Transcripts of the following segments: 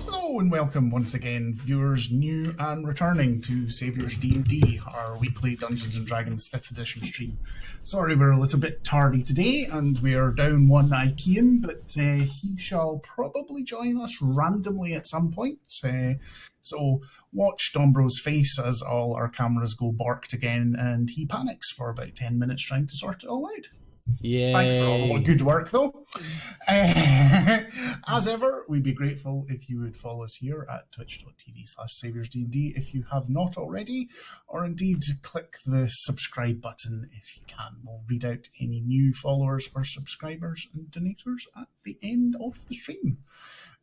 Hello and welcome once again, viewers new and returning to Saviours DND, our weekly Dungeons and Dragons 5th edition stream. Sorry we're a little bit tardy today and we're down one Ikean, but he shall probably join us randomly at some point. So watch Dombro's face as all our cameras go barked again and he panics for about 10 minutes trying to sort it all out. Yay. Thanks for all the good work, though. As ever, we'd be grateful if you would follow us here at twitch.tv/SaviorsDnD if you have not already, or indeed click the subscribe button if you can. We'll read out any new followers or subscribers and donators at the end of the stream.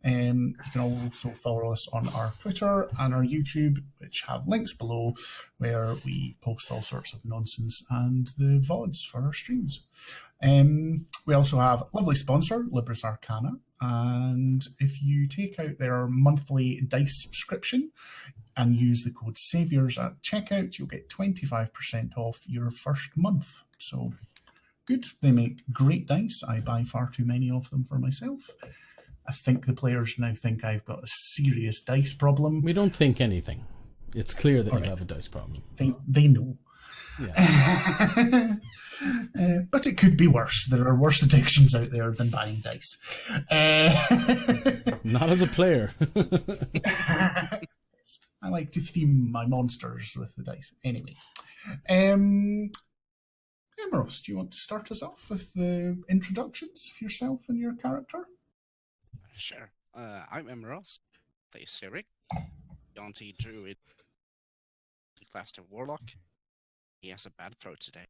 You can also follow us on our Twitter and our YouTube, which have links below, where we post all sorts of nonsense and the VODs for our streams. We also have a lovely sponsor, Libris Arcana, and if you take out their monthly dice subscription and use the code SAVIOURS at checkout, you'll get 25% off your first month. So good. They make great dice. I buy far too many of them for myself. I think the players now think I've got a serious dice problem. We don't think anything. It's clear that you have a dice problem. They know. Yeah. But it could be worse. There are worse addictions out there than buying dice. Not as a player. I like to theme my monsters with the dice. Anyway. Emeros, do you want to start us off with the introductions of yourself and your character? Sure. I'm Emeros, the Cyric, yuan-ti druid, class to warlock. He has a bad throat today.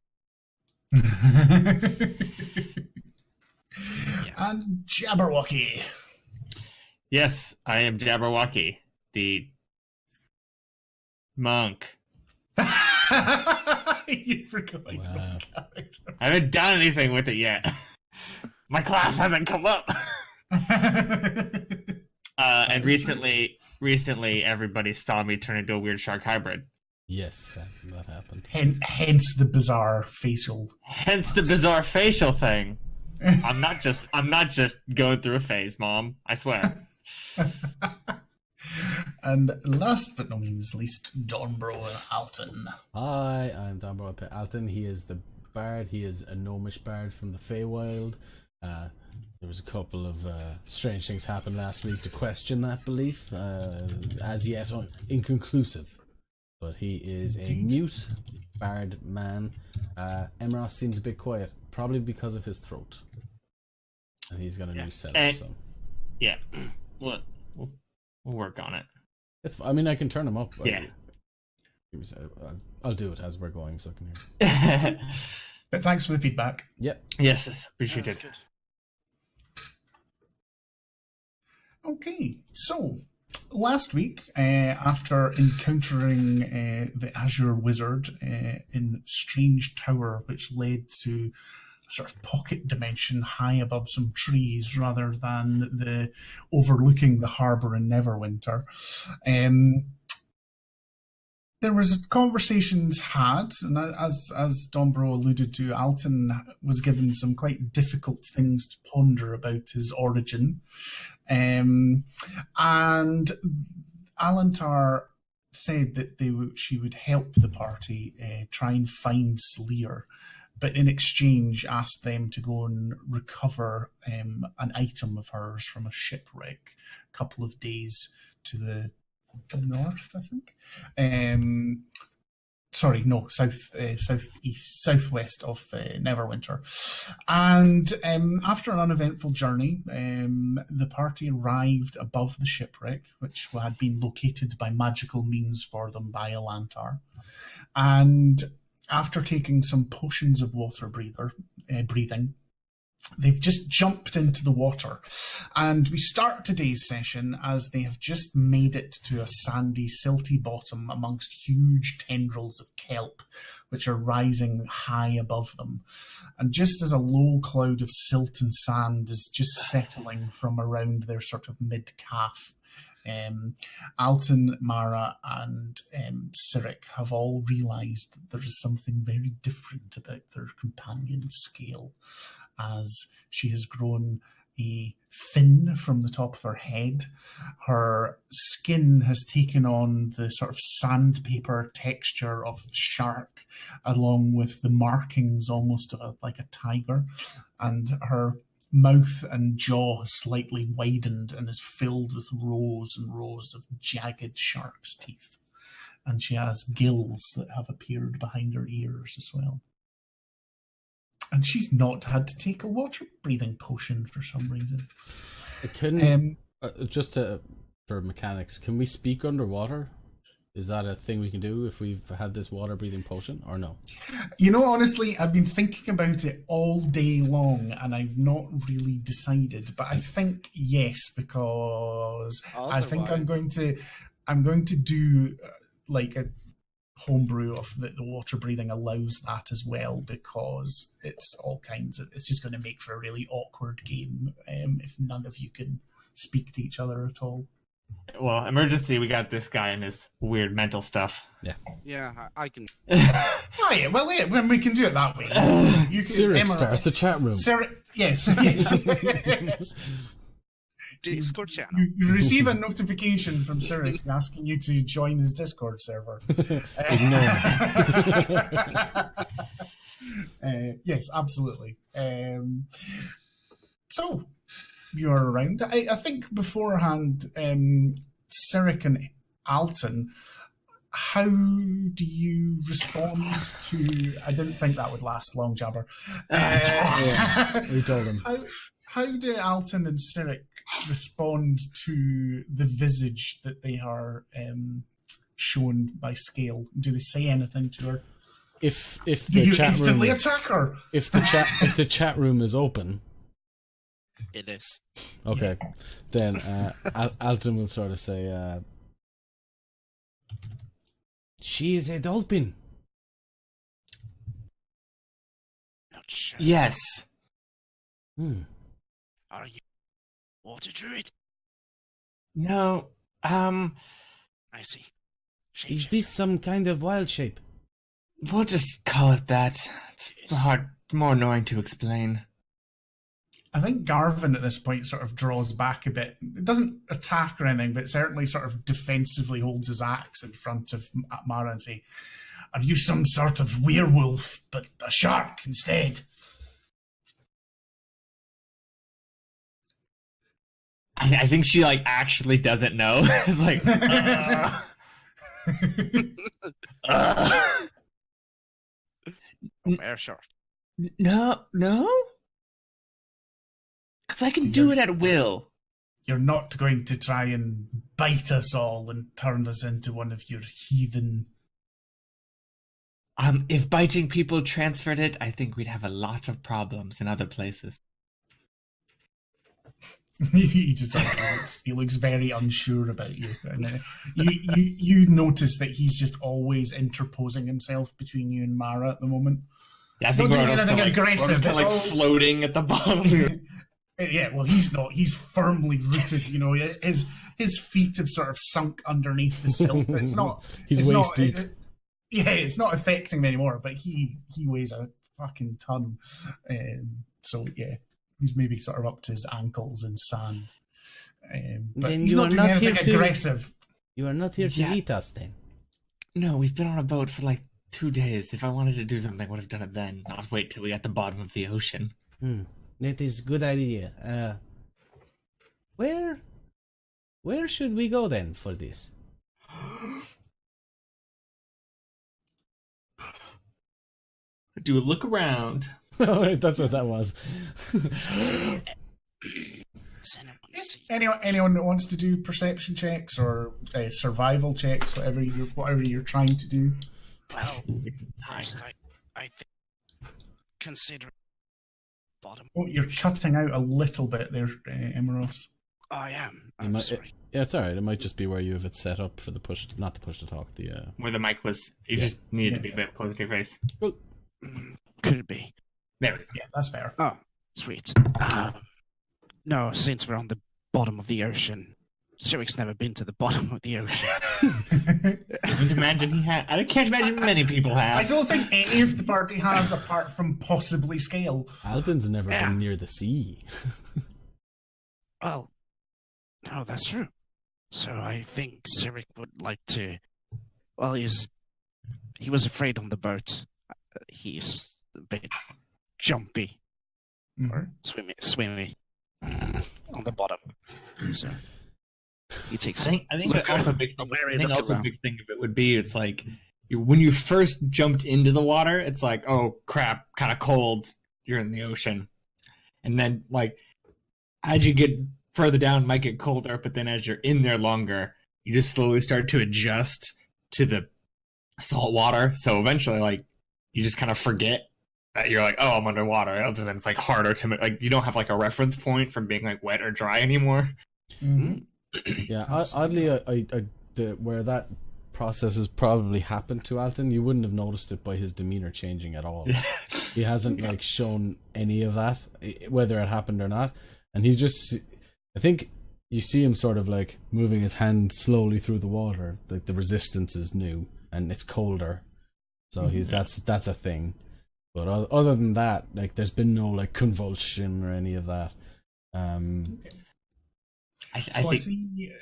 And Jabberwocky. Yes, I am Jabberwocky, the monk. You forgot your Wow. character. I haven't done anything with it yet. My class hasn't come up. And recently, everybody saw me turn into a weird shark hybrid. Yes, that happened. Hence the bizarre facial. Hence the bizarre facial thing. I'm not just going through a phase, Mom. I swear. And last but not least, Donbro Alton. Hi, I'm Dombro Alton. He is the bard. He is a gnomish bard from the Feywild. There was a couple of strange things happened last week to question that belief, as yet inconclusive. But he is a mute bard man. Emeros seems a bit quiet, probably because of his throat. And he's got a new setup. So. Yeah, we'll work on it. I mean, I can turn him up. Yeah. I'll do it as we're going, so I can hear. But thanks for the feedback. Yep. Yes, appreciate it. Good. Okay, so last week, after encountering the Azure Wizard in Strange Tower, which led to a sort of pocket dimension high above some trees rather than the overlooking the harbour in Neverwinter, there was conversations had, and as Dombro alluded to, Alton was given some quite difficult things to ponder about his origin. And Alantar said that she would help the party try and find Sleer, but in exchange asked them to go and recover an item of hers from a shipwreck a couple of days to the north, I think. Southwest of Neverwinter. And after an uneventful journey, the party arrived above the shipwreck, which had been located by magical means for them by Alantar. And after taking some potions of water breathing, they've just jumped into the water. And we start today's session as they have just made it to a sandy, silty bottom amongst huge tendrils of kelp, which are rising high above them. And just as a low cloud of silt and sand is just settling from around their sort of mid-calf Alton, Mara, and Cyric have all realised that there is something very different about their companion Scale, as she has grown a fin from the top of her head. Her skin has taken on the sort of sandpaper texture of shark, along with the markings almost of like a tiger, and her mouth and jaw has slightly widened and is filled with rows and rows of jagged shark's teeth. And she has gills that have appeared behind her ears as well. And she's not had to take a water breathing potion for some reason. Can for mechanics, can we speak underwater? Is that a thing we can do if we've had this water breathing potion, or no? You know, honestly, I've been thinking about it all day long, and I've not really decided. But I think yes, because I think I'm going to do like a homebrew of the water breathing allows that as well, because it's just going to make for a really awkward game if none of you can speak to each other at all. Well, emergency, we got this guy and his weird mental stuff. Yeah, I can. Oh yeah, well yeah, when we can do it that way. You can, Cyric starts a chat room. Yes. Discord channel. You receive a notification from Cyric asking you to join his Discord server. Yes, absolutely. So you're around. I think beforehand, Cyric and Alton, how do you respond to? I didn't think that would last long, Jabber. We told him. How do Alton and Cyric respond to the visage that they are shown by Scale? Do they say anything to her? If Do the you chat instantly room, attack her? if the chat room is open, It is. okay, then Alton will sort of say, "She is a dolphin." Not sure. Yes. Are you water druid? No. I see. Is this some kind of wild shape? We'll just call it that. It's more annoying to explain. I think Garvin at this point sort of draws back a bit. It doesn't attack or anything, but certainly sort of defensively holds his axe in front of Mara and say, "Are you some sort of werewolf, but a shark instead?" I think she actually doesn't know. It's like, Air shark. no, because I can do it at will. You're not going to try and bite us all and turn us into one of your heathen... If biting people transferred it, I think we'd have a lot of problems in other places. He just he looks very unsure about you, and you notice that he's just always interposing himself between you and Mara at the moment. Yeah, I think Don't we're do just anything aggressive. kind of floating at the bottom. Yeah, well, he's not. He's firmly rooted. You know, his feet have sort of sunk underneath the silt. It's not. He's it's waist not, deep. It's not affecting him anymore. But he weighs a fucking ton. So yeah. He's maybe sort of up to his ankles in sand. But Then he's you not are doing not anything here to- aggressive. You are not here to Yeah. eat us, then. No, we've been on a boat for 2 days. If I wanted to do something, I would have done it then, not wait till we got the bottom of the ocean. That is a good idea. Where should we go then for this? Do a look around. Oh, that's what that was. Anyone that wants to do perception checks or survival checks, whatever you're trying to do. Well, first I think consider bottom. Oh, you're cutting out a little bit there, Emeros. I am. You I'm might- sorry. Yeah, it's alright. It might just be where you have it set up for the push, not the push to talk. Where the mic was. You Yeah. just needed to be a bit closer to your face. Could it be? There we go. Yeah, that's fair. Oh, sweet. No, since we're on the bottom of the ocean, Sherrick's never been to the bottom of the ocean. I can't imagine he had. I can't imagine many people have. I don't think any of the party has, apart from possibly Scale. Alton's never been near the sea. Well, no, that's true. So I think Sherrick would like to. Well, he was afraid on the boat. He's a bit jumpy or swimmy on the bottom. So he takes. I think look also a around. big thing. Very I think look also a around. big thing of it would be it's like when you first jumped into the water, it's like, oh crap, kind of cold. You're in the ocean, and then like as you get further down, it might get colder. But then as you're in there longer, you just slowly start to adjust to the salt water. So eventually, like you just kind of forget that you're like, oh, I'm underwater. Other than it's like harder to like you don't have like a reference point from being like wet or dry anymore. Mhm. Yeah, oddly, where that process has probably happened to Alton, you wouldn't have noticed it by his demeanor changing at all. He hasn't like shown any of that, whether it happened or not, and he's just. I think you see him sort of like moving his hand slowly through the water. Like the resistance is new and it's colder, so that's a thing. But other than that, like there's been no like convulsion or any of that. I I see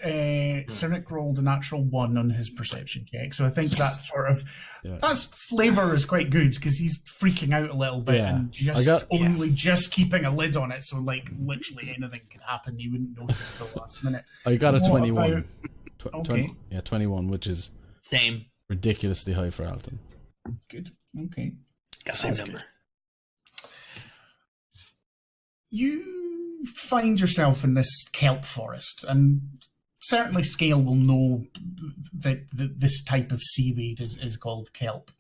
Cyric rolled a natural 1 on his perception check, so I think that sort of that flavour is quite good because he's freaking out a little bit and just keeping a lid on it, so like literally anything could happen. He wouldn't notice till the last minute. I got a 21. Okay. 20, 21, which is same ridiculously high for Alton. Good. Okay. got the same number. You find yourself in this kelp forest, and certainly Scale will know that this type of seaweed is called kelp.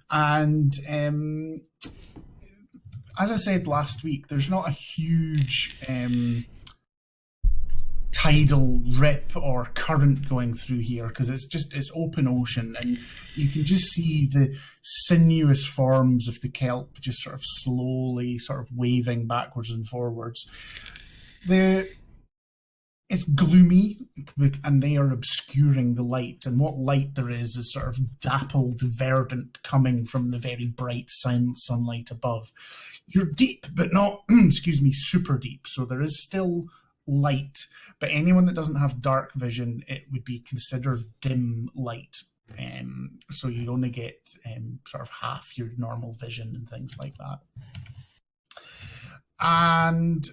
And as I said last week, there's not a huge tidal rip or current going through here because it's open ocean, and you can just see the sinuous forms of the kelp just sort of slowly sort of waving backwards and forwards. It's gloomy and they are obscuring the light, and what light there is sort of dappled verdant coming from the very bright sunlight above. You're deep but not super deep, so there is still light, but anyone that doesn't have dark vision, it would be considered dim light, so you'd only get sort of half your normal vision and things like that. And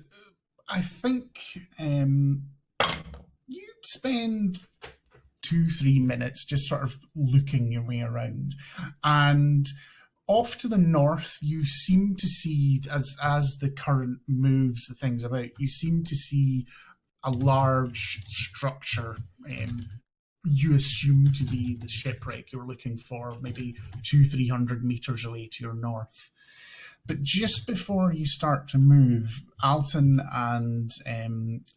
I think you spend 2-3 minutes just sort of looking your way around, and off to the north, you seem to see, as the current moves the things about, you seem to see a large structure. You assume to be the shipwreck you're looking for, maybe 200-300 meters away to your north. But just before you start to move, Alton and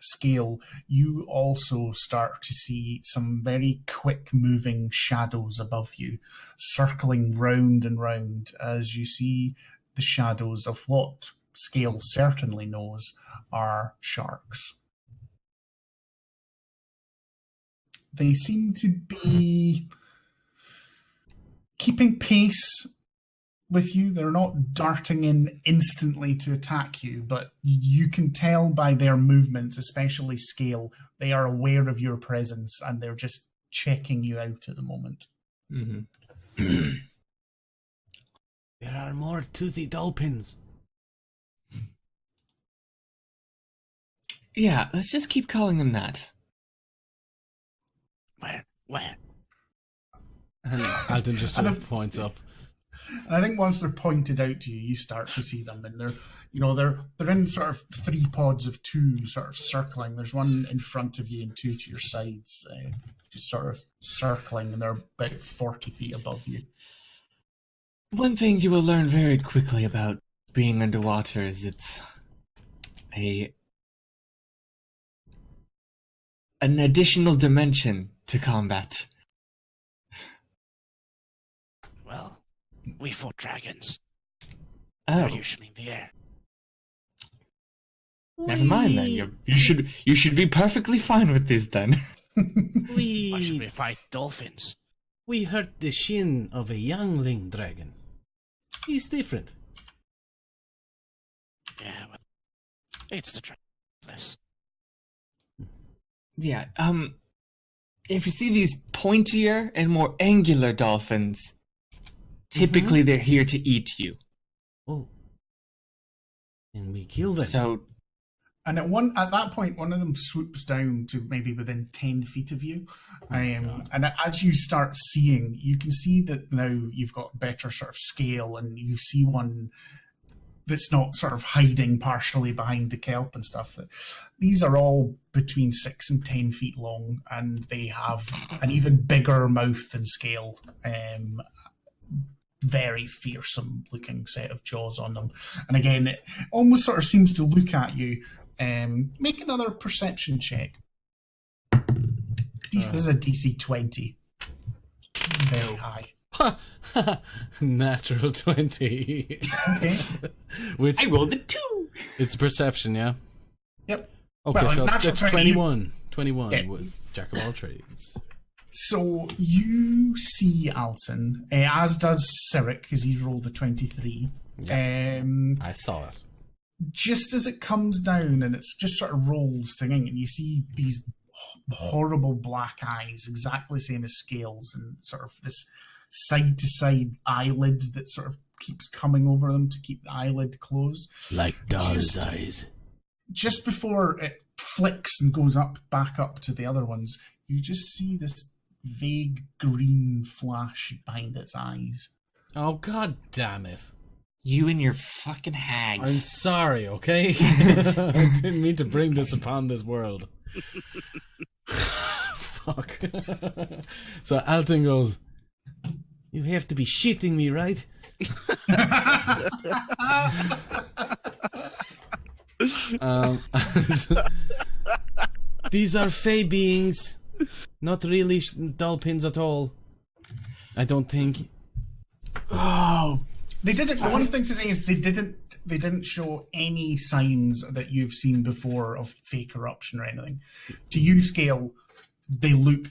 Scale, you also start to see some very quick-moving shadows above you, circling round and round as you see the shadows of what Scale certainly knows are sharks. They seem to be keeping pace with you. They're not darting in instantly to attack you, but you can tell by their movements, especially Scale, they are aware of your presence and they're just checking you out at the moment. Mm-hmm. There are more toothy dolphins. Yeah, let's just keep calling them that. Where? And Alton just sort of points up. And I think once they're pointed out to you, you start to see them, and they're in sort of 3 pods of 2, sort of circling. There's one in front of you and 2 to your sides, just sort of circling, and they're about 40 feet above you. One thing you will learn very quickly about being underwater is it's an additional dimension to combat. Well, we fought dragons. Oh. They're usually in the air. Never mind then. You should be perfectly fine with this then. Why should we fight dolphins? We hurt the shin of a youngling dragon. He's different. Yeah, but it's the dragon. Yeah. If you see these pointier and more angular dolphins, typically they're here to eat you. Oh. And we kill them. So, And at that point, one of them swoops down to maybe within 10 feet of you. And as you start seeing, you can see that now you've got better sort of scale, and you see one that's not sort of hiding partially behind the kelp and stuff. These are all between 6 and 10 feet long, and they have an even bigger mouth and scale. Very fearsome looking set of jaws on them. And again, it almost sort of seems to look at you. Make another perception check. This is a DC 20. Very high. Natural 20. Okay. Which I rolled a 2. it's perception, yeah? Yep. Okay, Well, so natural that's 20. 21. 21 Yeah. with Jack of all trades. So you see Alton, as does Cyric, because he's rolled a 23. I saw it. Just as it comes down and it's just sort of rolls singing, and you see these horrible black eyes, exactly the same as scales, and sort of this side-to-side eyelid that sort of keeps coming over them to keep the eyelid closed. Like doll's eyes. Just before it flicks and goes back up to the other ones, you just see this vague green flash behind its eyes. Oh, god damn it. You and your fucking I'm hags. sorry, okay? I didn't mean to bring this upon this world. Fuck. So Alton goes, you have to be shitting me, right? And these are fey beings, not really dolphins at all. I don't think. Oh, They didn't. One thing to say is they didn't show any signs that you've seen before of fake eruption or anything. To you, Scale, they look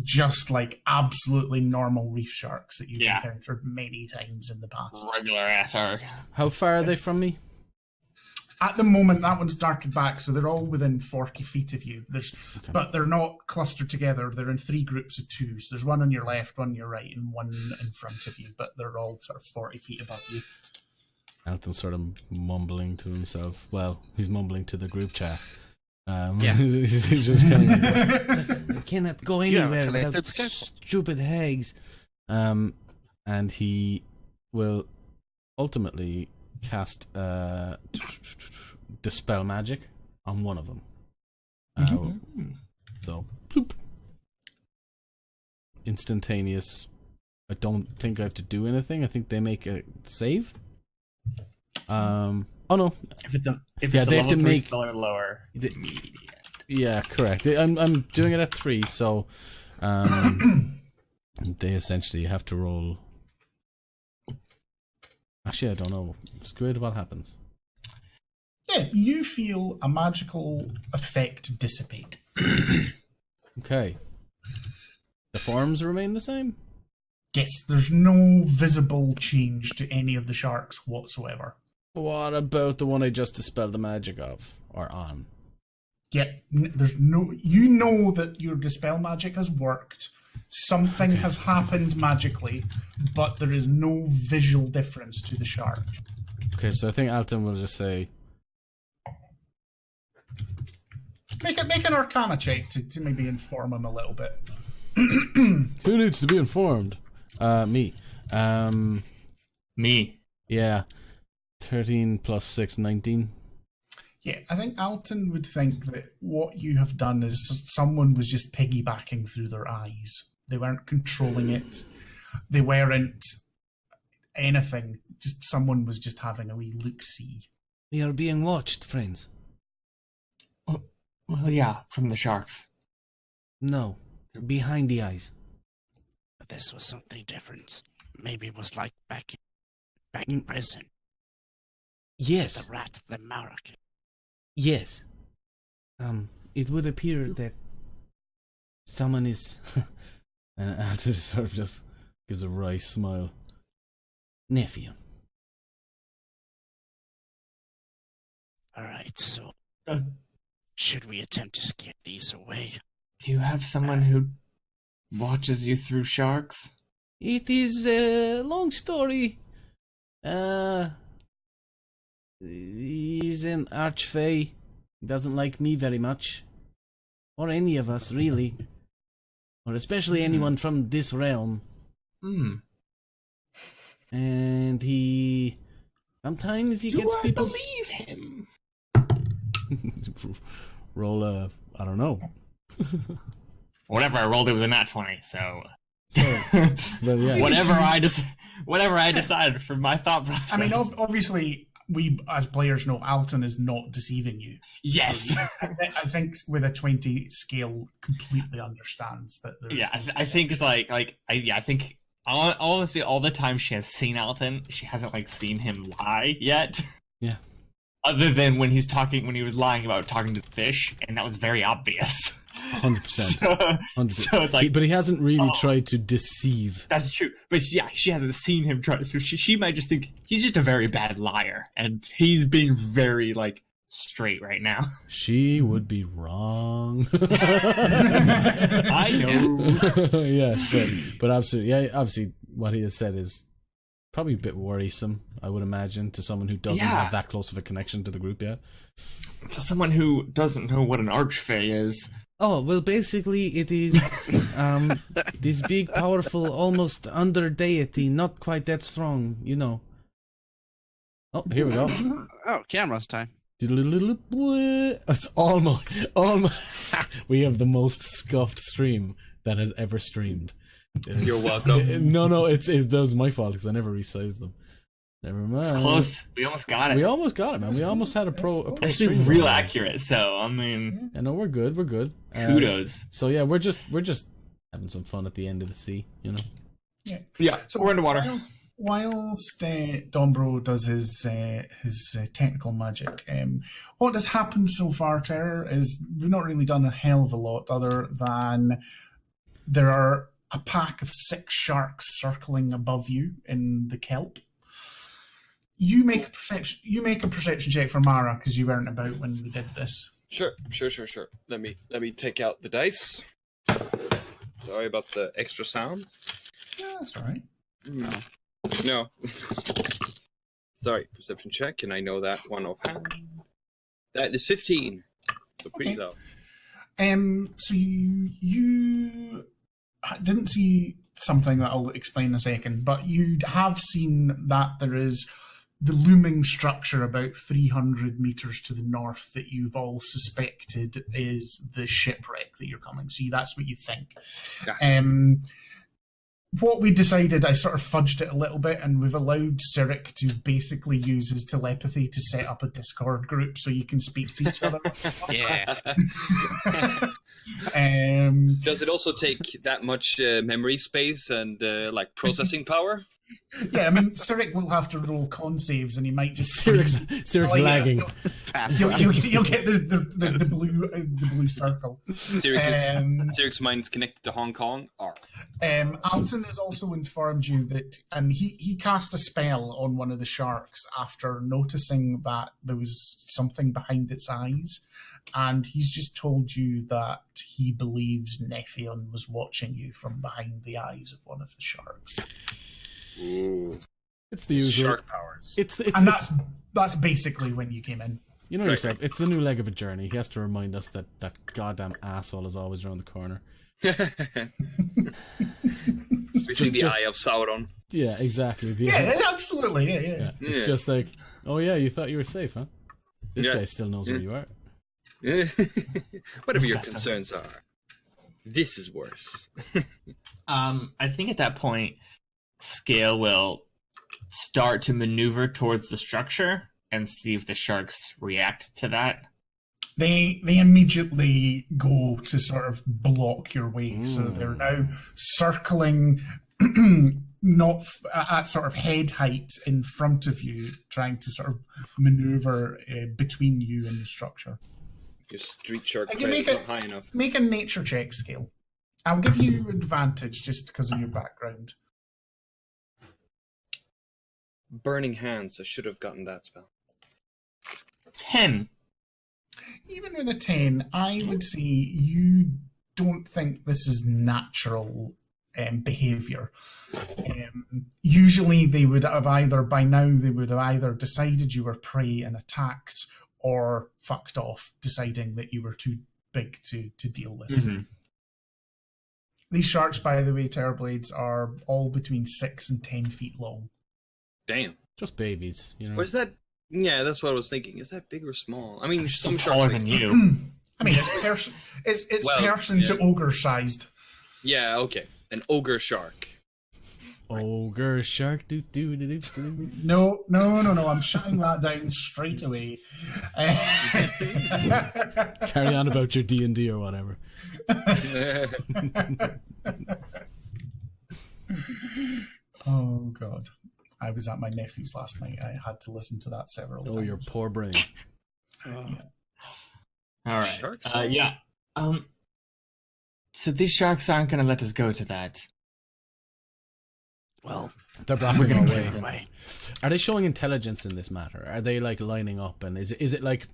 just like absolutely normal reef sharks that you've encountered many times in the past. regular ass arc. How far are they from me? At the moment, that one's darted back, so they're all within 40 feet of you. But they're not clustered together. They're in 3 groups of 2. So there's one on your left, one on your right, and one in front of you. But they're all sort of 40 feet above you. Alton's sort of mumbling to himself. Well, he's mumbling to the group chat. Yeah. He's just kind of I cannot go anywhere collected without schedule. stupid hags. And he will ultimately cast Dispel Magic on one of them. So, bloop. Instantaneous. I don't think I have to do anything. I think they make a save. Oh no. If it's a they have level to 3 make- spell or lower, The- immediate. Yeah, correct. I'm doing it at 3, so they essentially have to roll. Actually, I don't know. It's great what happens. Yeah, you feel a magical effect dissipate. Okay. The forms remain the same? Yes, there's no visible change to any of the sharks whatsoever. What about the one I just dispelled the magic of? Or on? Yeah, there's no. You know that your dispel magic has worked. Something has happened magically, but there is no visual difference to the shark. Okay, so I think Alton will just say... Make an Arcana check to maybe inform him a little bit. Who needs to be informed? Me. Me. Yeah. 13 plus 6, 19. Yeah, I think Alton would think that what you have done is someone was just piggybacking through their eyes. They weren't controlling it. They weren't anything. Just someone was just having a wee look-see. We are being watched, friends. Well, yeah, from the sharks. No. Behind the eyes. But this was something different. Maybe it was like back in prison. Yes. The rat, the Marek. Yes. It would appear that someone is... and Alton sort of just gives a wry smile. Nephew. Alright, so should we attempt to scare these away? Do you have someone who watches you through sharks? It is a long story. He's an archfey. He doesn't like me very much. Or any of us, really. Or especially anyone from this realm. And he... Sometimes he gets people... believe him? Roll a... I don't know. Whatever I rolled, it was a nat 20, so... But yeah. whatever I decided for my thought process. I mean, obviously, we as players know Alton is not deceiving you. Yes. I think with a 20 scale, completely understands that. Yeah, I think it's I think honestly, all the time she has seen Alton, she hasn't seen him lie yet. Yeah. Other than when he was lying about talking to the fish, and that was very obvious. 100%. 100%. So it's like, but he hasn't really tried to deceive. That's true. But yeah, she hasn't seen him try. So she might just think he's just a very bad liar, and he's being very straight right now. She would be wrong. I know. Yes, but absolutely, yeah. Obviously, what he has said is probably a bit worrisome, I would imagine, to someone who doesn't have that close of a connection to the group yet. To someone who doesn't know what an archfey is. Oh, well, basically it is this big, powerful, almost under deity, not quite that strong, you know. Oh, here we go. Oh, cameras time. It's almost we have the most scuffed stream that has ever streamed. You're welcome. No, that was my fault because I never resized them. Never mind. It's close. We almost got it. We almost got it, man. We almost had a pro Actually, stream. real accurate. So I mean, I know we're good. We're good. Kudos. So yeah, we're just having some fun at the end of the sea, you know. Yeah. So we're in the water. Whilst Dombro does his technical magic, what has happened so far, Terror, is we've not really done a hell of a lot other than there are a pack of 6 sharks circling above you in the kelp. You make a perception check for Mara because you weren't about when we did this. Sure. Let me take out the dice. Sorry about the extra sound. Yeah, that's all right. No. Sorry, perception check, and I know that one offhand. That is 15. So pretty low. So you didn't see something that I'll explain in a second, but you have seen that there is the looming structure about 300 meters to the north that you've all suspected is the shipwreck that you're coming. So that's what you think. Yeah. What we decided, I sort of fudged it a little bit, and we've allowed Cyric to basically use his telepathy to set up a Discord group so you can speak to each other. Yeah. Does it also take that much memory space and processing power? Yeah, I mean, Cyric will have to roll con saves, and he might just Cyric's lagging. You'll get the blue circle. Cyric's mind's connected to Hong Kong. Alton has also informed you that he cast a spell on one of the sharks after noticing that there was something behind its eyes, and he's just told you that he believes Nephion was watching you from behind the eyes of one of the sharks. Ooh. It's the usual Shark powers. And that's basically when you came in. You know yourself. It's the new leg of a journey. He has to remind us that goddamn asshole is always around the corner. We see the eye of Sauron. Yeah, exactly. Absolutely. Yeah. It's just like, oh yeah, you thought you were safe, huh? This guy still knows where you are. Whatever your concerns are, this is worse. I think at that point, Scale will start to maneuver towards the structure and see if the sharks react to that. They immediately go to sort of block your way, so they're now circling not at sort of head height in front of you, trying to sort of maneuver between you and the structure. Your street shark I can credit's make not high enough. Make a nature check skill. I'll give you advantage just because of your background. Burning hands. I should have gotten that spell. 10. Even with a 10, I would say you don't think this is natural behavior. Usually they would have either decided you were prey and attacked, or fucked off, deciding that you were too big to deal with. Mm-hmm. These sharks, by the way, Terrorblades, are all between 6 and 10 feet long. Damn. Just babies, you know. Or is that? Yeah, that's what I was thinking. Is that big or small? I mean, Still some taller sharks. than you. I mean, it's person. It's Well, person to ogre sized. Yeah, okay. An ogre shark. Ogre shark, do do do do. No. I'm shutting that down straight away. Carry on about your D&D or whatever. Oh God! I was at my nephew's last night. I had to listen to that several times. Oh, your poor brain. All right. Sharks? Yeah. So these sharks aren't going to let us go to that. Well, They're We're blocking gonna our kill way. them. way. Are they showing intelligence in this matter? Are they like lining up, and is it like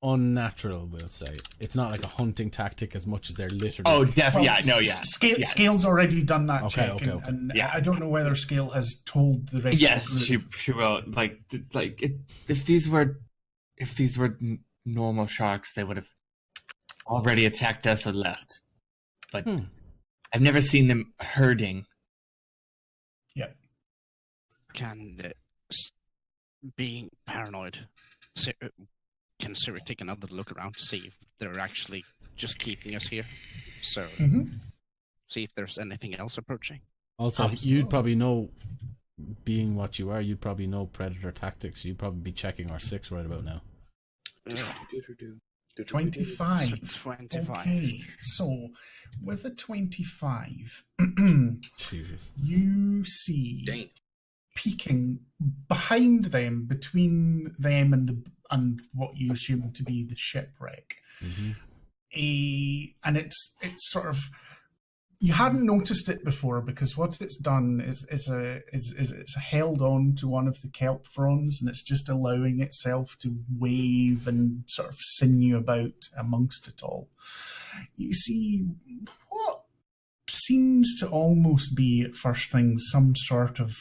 unnatural? We'll say it's not like a hunting tactic as much as they're literally. Oh, definitely. Well, Yeah, no, yeah. Scale, Scale's already done that Okay, check, okay. and Yeah. I don't know whether Scale has told the rest. Yes, of the group. she will. If these were normal sharks, they would have already attacked us or left. But I've never seen them herding. Being paranoid, can Cyril take another look around to see if they're actually just keeping us here? So, see if there's anything else approaching. Also, Absolutely. you'd probably know, being what you are, you'd probably know predator tactics. You'd probably be checking our 6 right about now. 25. 25. Okay, so with a 25, Jesus. you see Dang. peeking behind them, between them and what you assume to be the shipwreck. Mm-hmm. And it's sort of, you hadn't noticed it before because what it's done is it's held on to one of the kelp fronds, and it's just allowing itself to wave and sort of sinew about amongst it all. You see what seems to almost be, at first thing, some sort of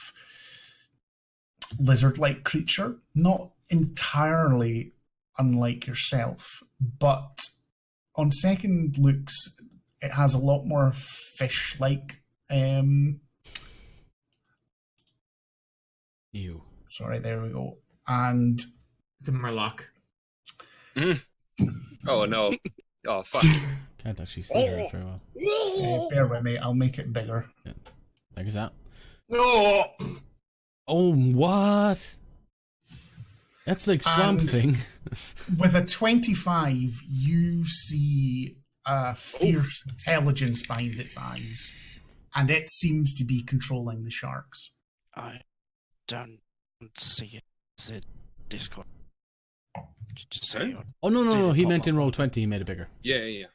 lizard-like creature, not entirely unlike yourself, but on second looks, it has a lot more fish-like. Ew. Sorry, there we go. And The Murloc. Oh no. Oh fuck. Can't actually see her very well. bear with me, I'll make it bigger. There's that. No. Oh, what? That's like Swamp And- Thing. With a 25, you see a fierce intelligence behind its eyes, and it seems to be controlling the sharks. I don't see it. Is it Discord? Just say, Oh, no. He Pop meant in up. roll 20, he made it bigger. Yeah.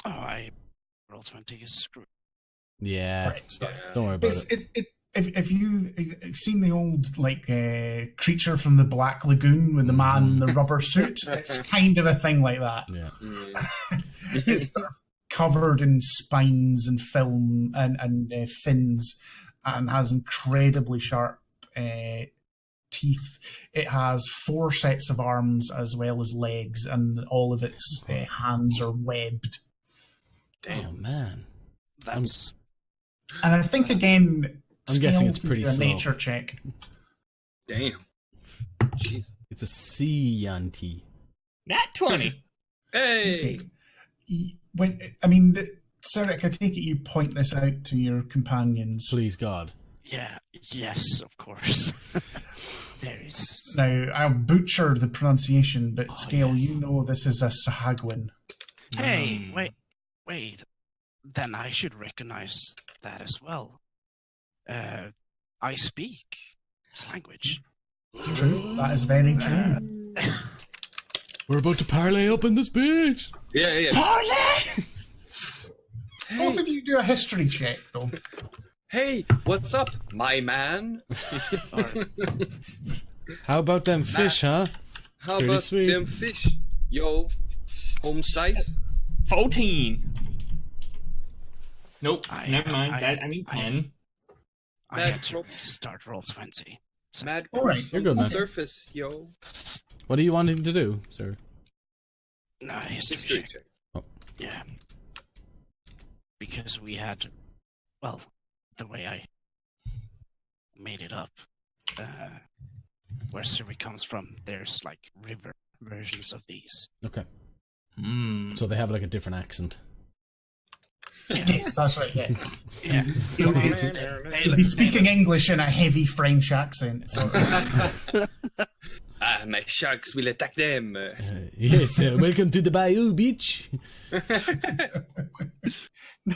oh, I roll 20 is screwed. Yeah. Right, sorry. Don't worry about It's, it. if you've seen the old creature from the Black Lagoon with the man in the rubber suit, it's kind of a thing like that. Yeah. It's sort of covered in spines and film and fins, and has incredibly sharp teeth. It has 4 sets of arms as well as legs, and all of its hands are webbed. Oh, man. That's And I think again, I'm guessing Scale it's can pretty do a slow. nature check. Damn. Jeez. It's a sea yuan-ti. Nat 20. Hey. Cyril, I take it you point this out to your companions. Please, God. yes, of course. There is. Now, I'll butcher the pronunciation, but Scale, yes. you know this is a Sahagwin. Hey, wait. Then I should recognize that as well. I speak its language. True. That is very true. We're about to parlay up in this bitch. Yeah. Both of you do a history check, though. Hey, what's up, my man? How about them fish, huh? How Pretty about sweet. them fish? Yo, home size? 14. Nope. Never mind. I I need 10. I had Mad to Pro- start roll 20. Mad All right, from you're good, the man. surface, yo. What are you wanting to do, sir? No, history History check. check. Yeah. Because we had, well, the way I made it up, where Siri comes from, there's like river versions of these. Okay. Hmm. So they have like a different accent. Yes, that's right. Yeah. Yeah. He'll be speaking English in a heavy French accent. So. My sharks will attack them. Yes, welcome to the Bayou Beach.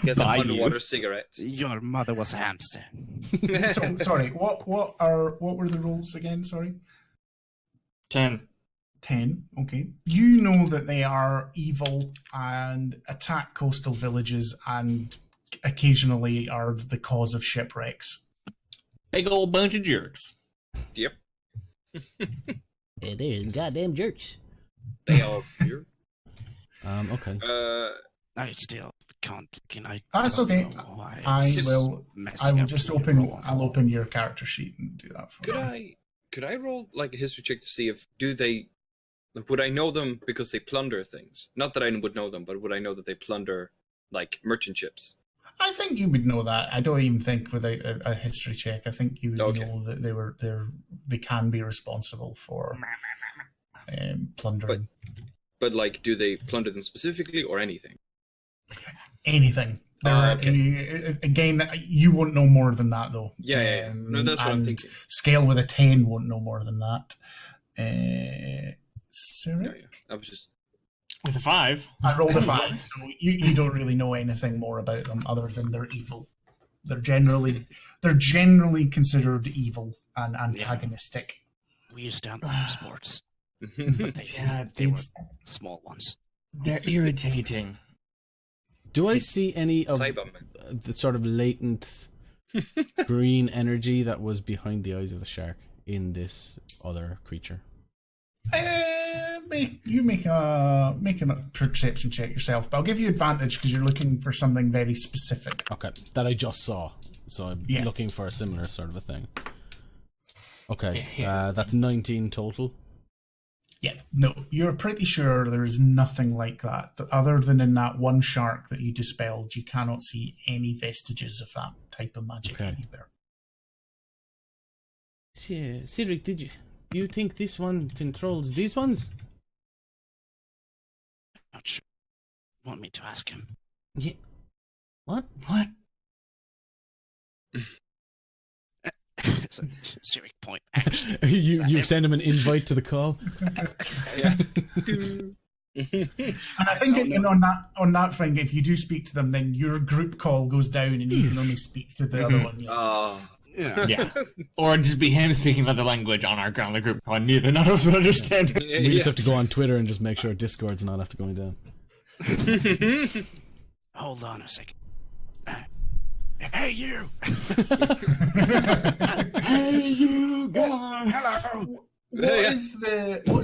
Get some Bayou. underwater cigarettes. Your mother was a hamster. So, sorry. What were the rules again? Sorry. 10. 10. Okay. You know that they are evil and attack coastal villages and occasionally are the cause of shipwrecks. Big old bunch of jerks. Yep, Yeah, they're goddamn jerks. they are here. Okay. I still can't. Can I? That's don't okay. know why I it's will messing up just your open. roll I'll for- open your character sheet and do that for you. Could I roll like a history check to see if would I know them because they plunder things? Not that I would know them, but would I know that they plunder like merchant ships? I think you would know that. I don't even think without a history check. I think you would Okay. know that they can be responsible for plundering But like, do they plunder them specifically or anything? anything. Again, you won't know more than that, though. Yeah. No, that's what I'm and thinking. Scale with a 10 won't know more than that. Sarah? Yeah. I was just With a 5. I rolled a 5, so you don't really know anything more about them other than they're evil. They're generally considered evil and antagonistic. We used to handle for sports. But they, Yeah, they were these- small ones. They're irritating. Do I see any of Cybermen. the sort of latent green energy that was behind the eyes of the shark in this other creature? Make a perception check yourself, but I'll give you advantage because you're looking for something very specific. Okay, that I just saw. So I'm Yeah. looking for a similar sort of a thing. Okay, that's 19 total. Yeah, no, you're pretty sure there is nothing like that. Other than in that one shark that you dispelled, you cannot see any vestiges of that type of magic Okay. anywhere. Cedric, do you think this one controls these ones? Not sure. Want me to ask him? Yeah. What? It's a Siri point. Actually, you send him an invite to the call. And I think don't know. on that thing, if you do speak to them, then your group call goes down and you can only speak to the other one. Yeah. Oh, yeah. Yeah. Or just be him speaking another language on our ground group call. Neither none of us would understand. We just have to go on Twitter and just make sure Discord's not after going down. Hold on a second. Hey, you! Hey, you guys! Hello! What's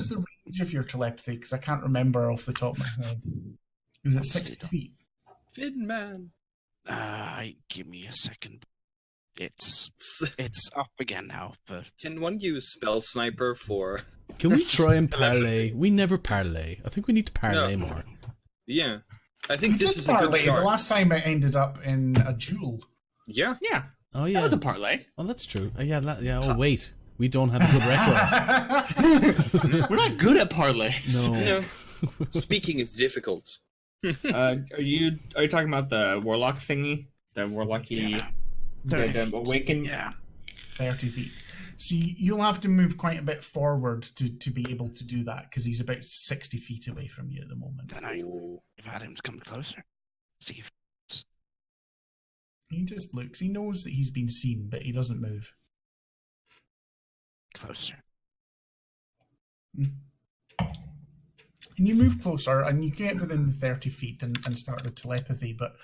the range of your telepathy? Because I can't remember off the top of my head. Is it 60 feet? Finn man. Give me a second. It's up again now, but Can one use spell sniper for? Can we try and parlay? We never parlay. I think we need to parlay No. more. Yeah, I think We this did is a good parlay. The start. last time it ended up in a duel. Yeah, Yeah, Oh that yeah. was a parlay. Oh, that's true. Yeah. Oh wait, we don't have a good record. We're not good at parlays. No. speaking is difficult. Are you talking about the warlock thingy? The warlocky, yeah. the 30 feet. awaken? Yeah. 30 feet. So you'll have to move quite a bit forward to be able to do that because he's about 60 feet away from you at the moment. Then I've had him to come closer. See if He just looks. He knows that he's been seen, but he doesn't move. Closer. And you move closer, and you get within 30 feet and start the telepathy, but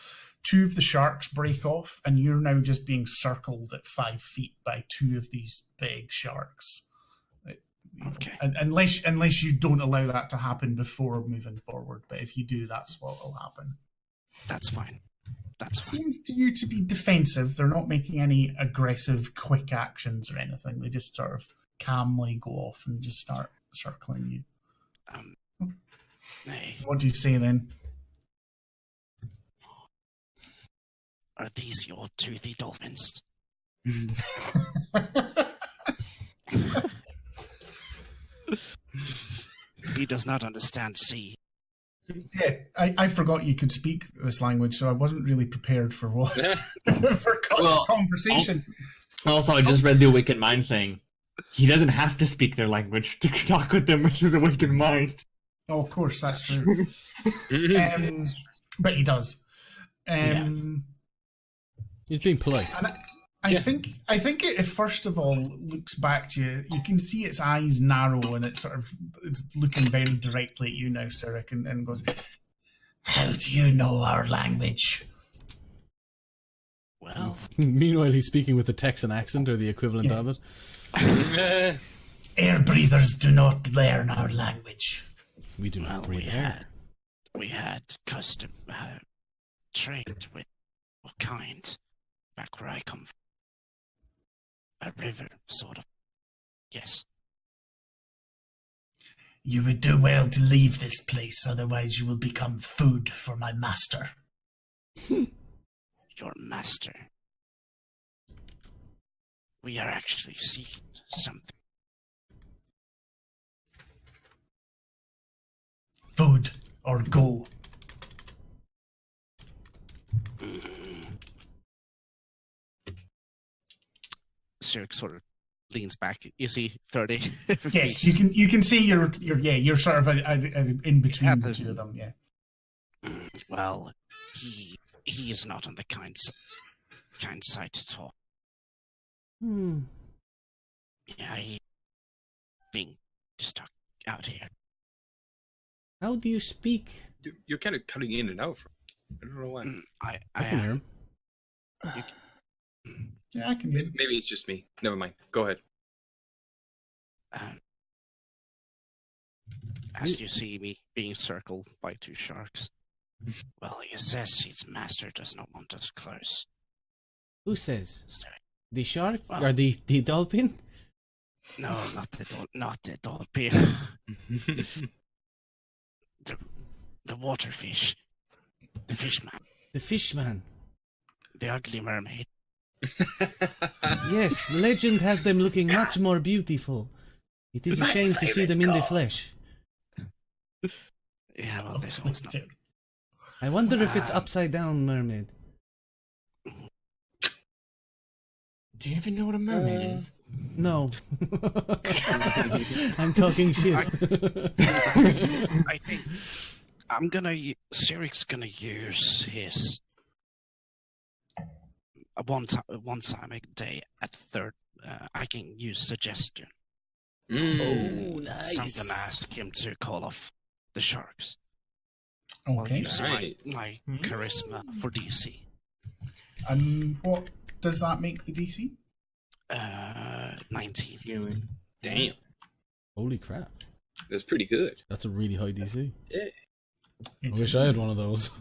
two of the sharks break off, and you're now just being circled at 5 feet by two of these big sharks. Okay. Unless you don't allow that to happen before moving forward, but if you do, that's what will happen. That's fine. That's fine. Seems to you to be defensive. They're not making any aggressive, quick actions or anything. They just sort of calmly go off and just start circling you. Hey, What do you say then? are these your toothy dolphins? He does not understand sea. Yeah, I forgot you could speak this language, so I wasn't really prepared for what for conversations. Also, I just read the Awakened Mind thing. He doesn't have to speak their language to talk with them with his awakened mind. Oh, of course, that's true. But he does. He's being polite. And I think it first of all looks back to you. You can see its eyes narrow, and it's looking very directly at you now, Sirik, and goes, "How do you know our language?" Well, Meanwhile, he's speaking with a Texan accent or the equivalent of it. Air breathers do not learn our language. We do not well, breathe air. we had custom trade with what kind back where I come from. A river, sort of. Yes. You would do well to leave this place, otherwise you will become food for my master. Your master. We are actually seeking something. Food or go. Sirik sort of leans back. You see 30 Yes, feet. you can see you're sort of in between At the the- two of them. Yeah. Well, he is not on the kind side to talk. Yeah, he being stuck out here. How do you speak? You're kind of cutting in and out. I don't know why. I can hear him. Yeah, I can hear. Maybe it's just me. Never mind. Go ahead. As you see me being circled by two sharks. Well, he says his master does not want us close. Who says? So, The shark Well- or the dolphin? no, not the dolphin. the water fish. The fishman. The fishman. The ugly mermaid. Yes, legend has them looking much more beautiful. It is a shame to see them in the flesh. Yeah, well, this one's not. I wonder if it's upside down mermaid. Do you even know what a mermaid is? No. I'm talking shit. I think Sirik's gonna use his one time a day at third. I can use suggestion. Mm. nice. So I'm gonna ask him to call off the sharks. I'll Okay. use my Nice. charisma for DC. And what does that make the DC? 19. Damn. Holy crap. That's pretty good. That's a really high DC. Yeah. I wish I had one of those.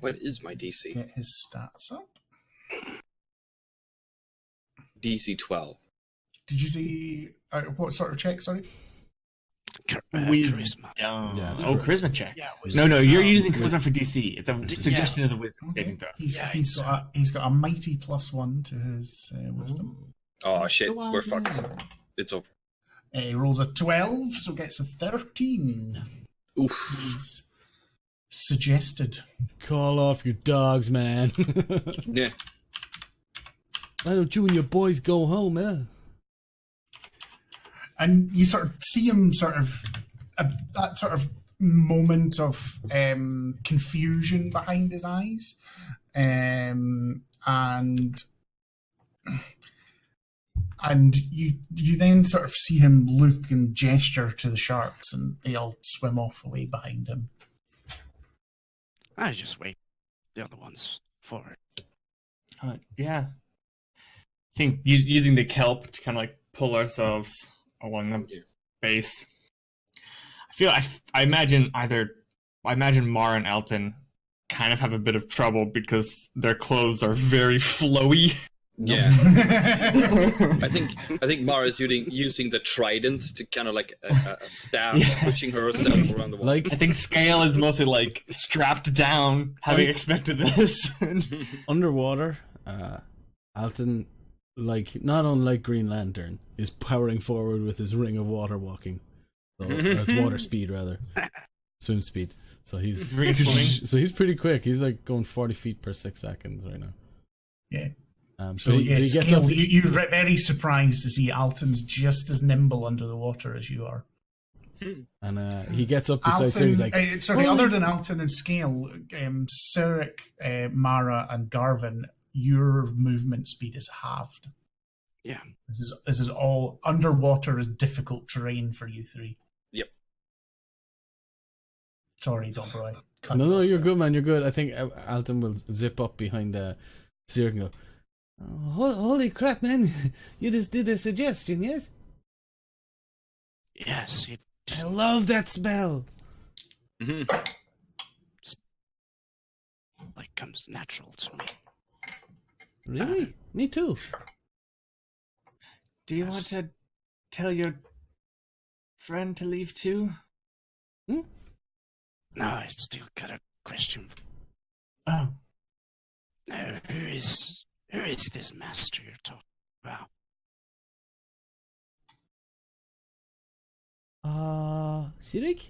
What is my DC? Get his stats up. DC 12. Did you see what sort of check? Sorry. Charisma. Yeah, Oh, it's charisma check. Yeah, No, you're using charisma for DC. It's a suggestion Yeah. as a wisdom saving throw. He's got a mighty +1 to his wisdom. Oh shit, we're fucked. It's over. He rolls a 12, so gets a 13. Oof. He's suggested. Call off your dogs, man. Yeah. Why don't you and your boys go home, eh? And you sort of see him that sort of moment of confusion behind his eyes, and you then sort of see him look and gesture to the sharks, and they all swim off away behind him. I just wait the other ones forward. Yeah. I think using the kelp to kind of like pull ourselves along the base. I imagine Mara and Alton kind of have a bit of trouble because their clothes are very flowy. Yeah. I think Mara's using the trident to kind of like a staff, pushing herself around the wall. Like, I think Scale is mostly like strapped down, having expected this. underwater, Alton, like, not unlike Green Lantern, is powering forward with his ring of water walking. So, it's water speed, rather. Swim speed. So he's pretty quick. He's like going 40 feet per 6 seconds right now. Yeah. So he gets Scale, up. you're very surprised to see Alton's just as nimble under the water as you are. And he gets up beside Alton, Sarah. He's like, other than Alton and Scale, Cyric, Mara, and Garvin, your movement speed is halved. Yeah. This is all underwater is difficult terrain for you three. Yep. Sorry, Dobroy. no, you're good, man. You're good. I think Alton will zip up behind Cyric and go, oh, holy crap, man. You just did a suggestion, yes? Yes, it I love that spell. like comes natural to me. Really? Me too. Do you want to tell your friend to leave too? No, I still got a question. Oh. No, who is this master you're talking about? Cyric?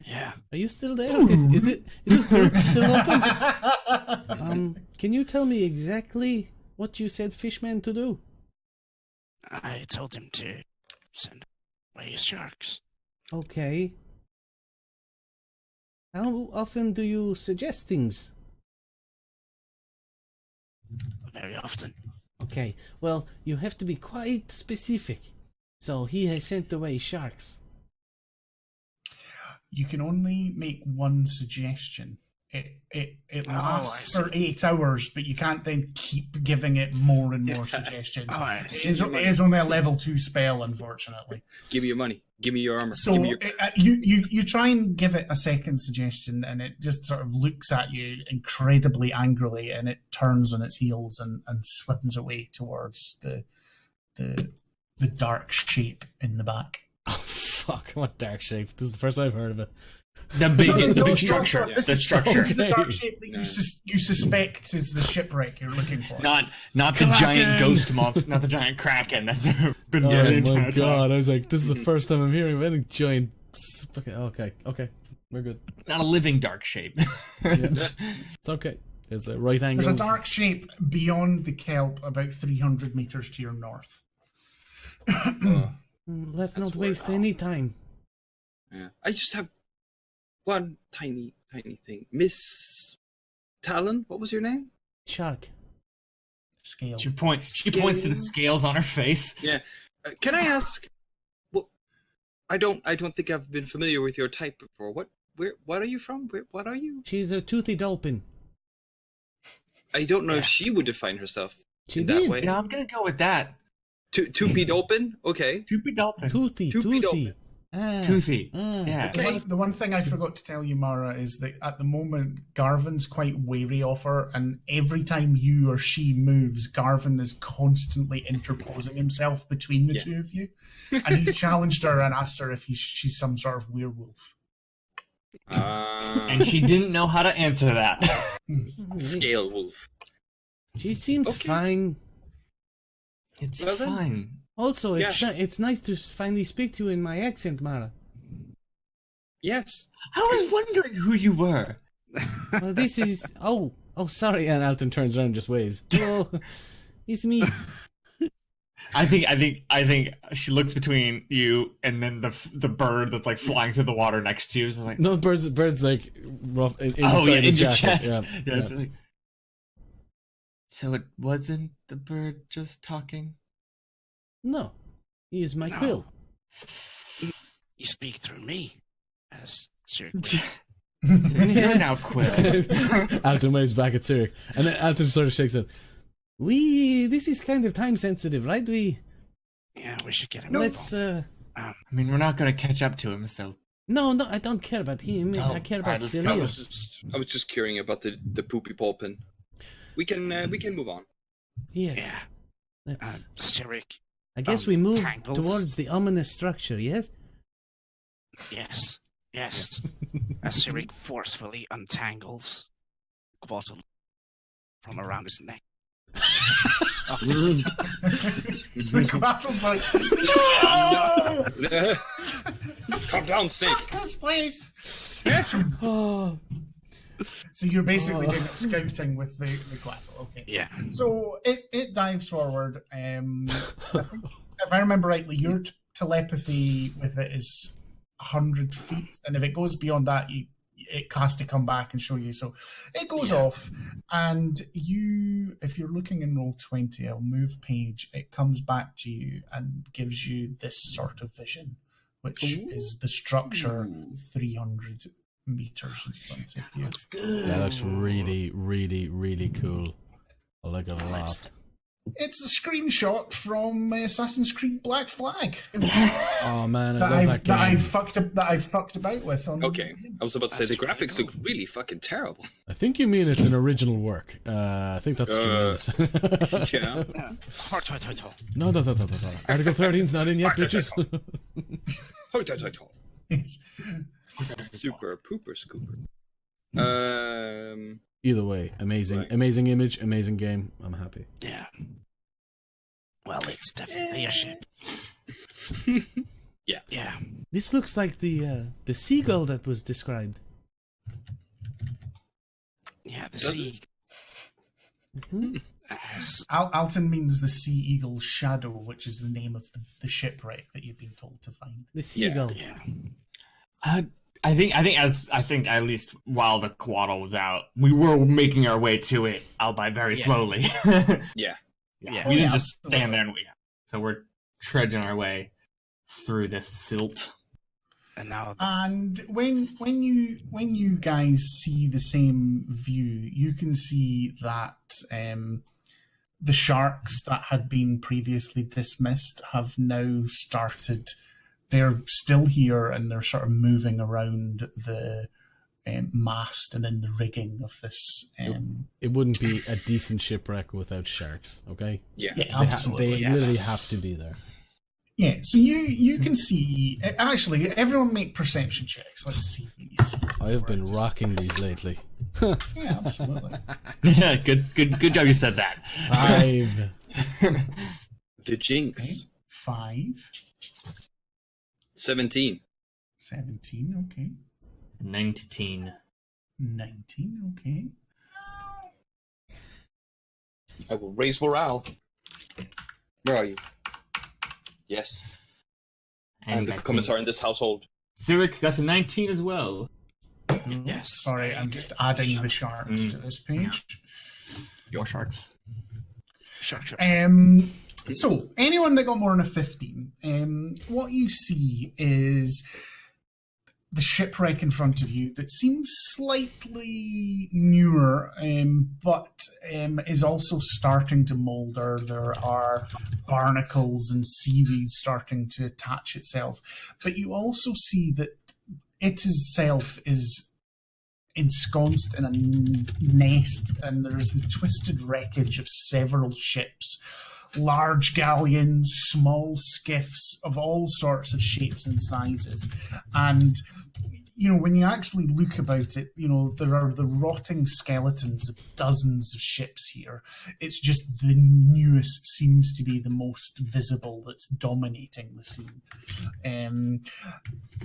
Yeah. Are you still there? Is this group still open? Can you tell me exactly what you said Fishman to do? I told him to send away his sharks. Okay. How often do you suggest things? Very often. Okay, well, you have to be quite specific. So he has sent away sharks. You can only make one suggestion. It lasts I for 8 hours, but you can't then keep giving it more and more suggestions. It is only a level 2 spell, unfortunately. Give me your money. Give me your armor. So Give me you try and give it a second suggestion, and it just sort of looks at you incredibly angrily, and it turns on its heels and swims away towards the dark shape in the back. Oh, fuck, what dark shape. This is the first I've heard of it. The big structure. This The structure. is the dark shape that you suspect is the shipwreck you're looking for. Not the giant ghost mob, not the giant kraken that's been Oh the my entire god, time. I was like, this is the first time I'm hearing of any giant... Okay, we're good. Not a living dark shape. It's okay. There's a right angle. There's a dark shape beyond the kelp about 300 meters to your north. Let's not waste any time. Yeah. I just have one tiny thing. Miss Talon, what was your name? Shark. Scale. She points to the scales on her face. Yeah. Can I ask? Well, I don't think I've been familiar with your type before. What are you from? What are you? She's a toothy dolphin. I don't know if she would define herself She in did. that way. Yeah, I'm gonna go with that. Two-peed open? Okay. Two-peed dolphin. Toothy. Toothy Toothy. Ah. Yeah. Okay. The one thing I forgot to tell you, Mara, is that at the moment, Garvin's quite wary of her, and every time you or she moves, Garvin is constantly interposing himself between the two of you. And he's challenged her and asked her if she's some sort of werewolf. And she didn't know how to answer that. Scale wolf. She seems Okay. fine. It's Well then. fine. Also, Yeah. it's nice to finally speak to you in my accent, Mara. Yes. I was wondering who you were. Well, this is... Oh, sorry. And Alton turns around and just waves. Oh, it's me. I think she looks between you and then the bird that's like flying through the water next to you. So like, No, bird's like rough inside in his your jacket. chest. Yeah. It's like, so it wasn't the bird just talking? No, he is my No. quill. You speak through me, as Sir Quiz. You're now Quill. Alton waves back at Zurich, and then Alton sort of shakes it. This is kind of time sensitive, right? Yeah, we should get him Let's. involved. I mean, we're not going to catch up to him, so. No, I don't care about him. Oh, I care about let's I go. Celia. was just curious about the poopy pulpin. We can move on. Yes. Yeah. Let's. Cyric, I guess we move tangles. towards the ominous structure. Yes. yes. As Cyric forcefully untangles Quattle from around his neck. The Quattle's like, no! Calm down, Snake. This place! Oh. So you're basically doing scouting with the Quattle, okay. Yeah. So it dives forward. If I remember rightly, your telepathy with it is 100 feet, and if it goes beyond that, it has to come back and show you. So it goes off, and if you're looking in Roll20, I'll move page. It comes back to you and gives you this sort of vision, which is the structure 300 meters in front of you. That looks really, really, really cool. I like it a lot. It's a screenshot from Assassin's Creed Black Flag Oh man, I that love that game. I've fucked about with. Okay, I was about to say the That's graphics really look really fucking terrible. I think you mean it's an original work. I think that's what you mean. Yeah. Heart. No. Article 13's not in yet, bitches. It's Super pooper scooper. Either way, amazing, Right. amazing image, amazing game. I'm happy. Yeah. Well, it's definitely a ship. Yeah. Yeah. This looks like the seagull that was described. Yeah, the Does sea. As Alton means the Sea Eagle's shadow, which is the name of the shipwreck that you've been told to find. The seagull. yeah. I think at least while the Quaddle was out, we were making our way to it, albeit very Yeah. slowly. Yeah. Yeah. We didn't Yeah, just stand absolutely. there and so we're trudging our way through this silt. And now And when you guys see the same view, you can see that the sharks that had been previously dismissed have now started. They're still here and they're sort of moving around the mast and in the rigging of this. It wouldn't be a decent shipwreck without sharks. Okay. Yeah. Yeah, They, absolutely. they literally have to be there. Yeah, so you can see. Actually, everyone make perception checks. Let's see what you see. I have been rocking these lately. Yeah, absolutely. Yeah, good job you said that. 5. The Jinx. 5, 17. 17, okay. 19. 19, okay. I will raise morale. Where are you? Yes. I'm the commissar in this household. Zurich got a 19 as well. yes. Sorry, I'm just adding the sharks to this page. Your sharks. Sure. So, anyone that got more than a 15, what you see is the shipwreck in front of you that seems slightly newer, but is also starting to moulder. There are barnacles and seaweed starting to attach itself. But you also see that it itself is ensconced in a nest, and there's the twisted wreckage of several ships, large galleons, small skiffs of all sorts of shapes and sizes. And, you know, when you actually look about it, you know, there are the rotting skeletons of dozens of ships here. It's just the newest seems to be the most visible that's dominating the scene.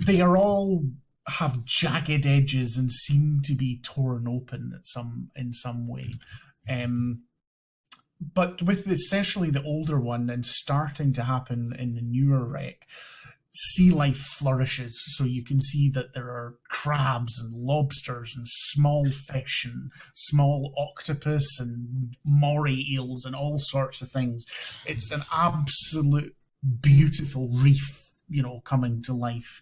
They are all have jagged edges and seem to be torn open in some way. but with essentially the older one and starting to happen in the newer wreck, sea life flourishes. So you can see that there are crabs and lobsters and small fish and small octopus and moray eels and all sorts of things. It's an absolute beautiful reef, coming to life.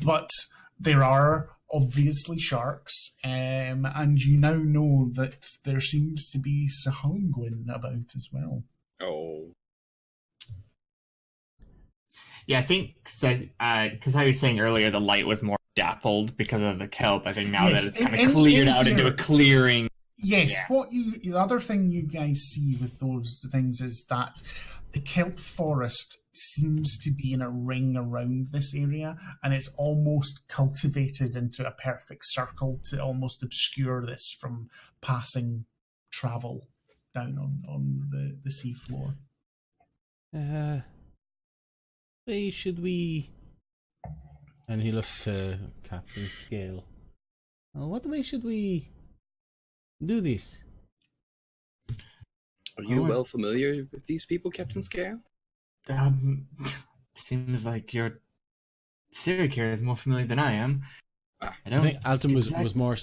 But there are obviously sharks, and you now know that there seems to be Sahangwin about as well. Oh. Yeah, I think because how you were saying earlier, the light was more dappled because of the kelp. I think now Yes, that it's kind in of cleared out here- into a clearing. Yes, Yeah. the other thing you guys see with those things is that the kelp forest seems to be in a ring around this area, and it's almost cultivated into a perfect circle to almost obscure this from passing travel down on the seafloor. Way should we? And he looks to Captain Scale. What way should we do this? Are you Oh, well familiar with these people, Captain Scale? Seems like your Sirik here is more familiar than I am. Ah. I I don't think Alton was exact- more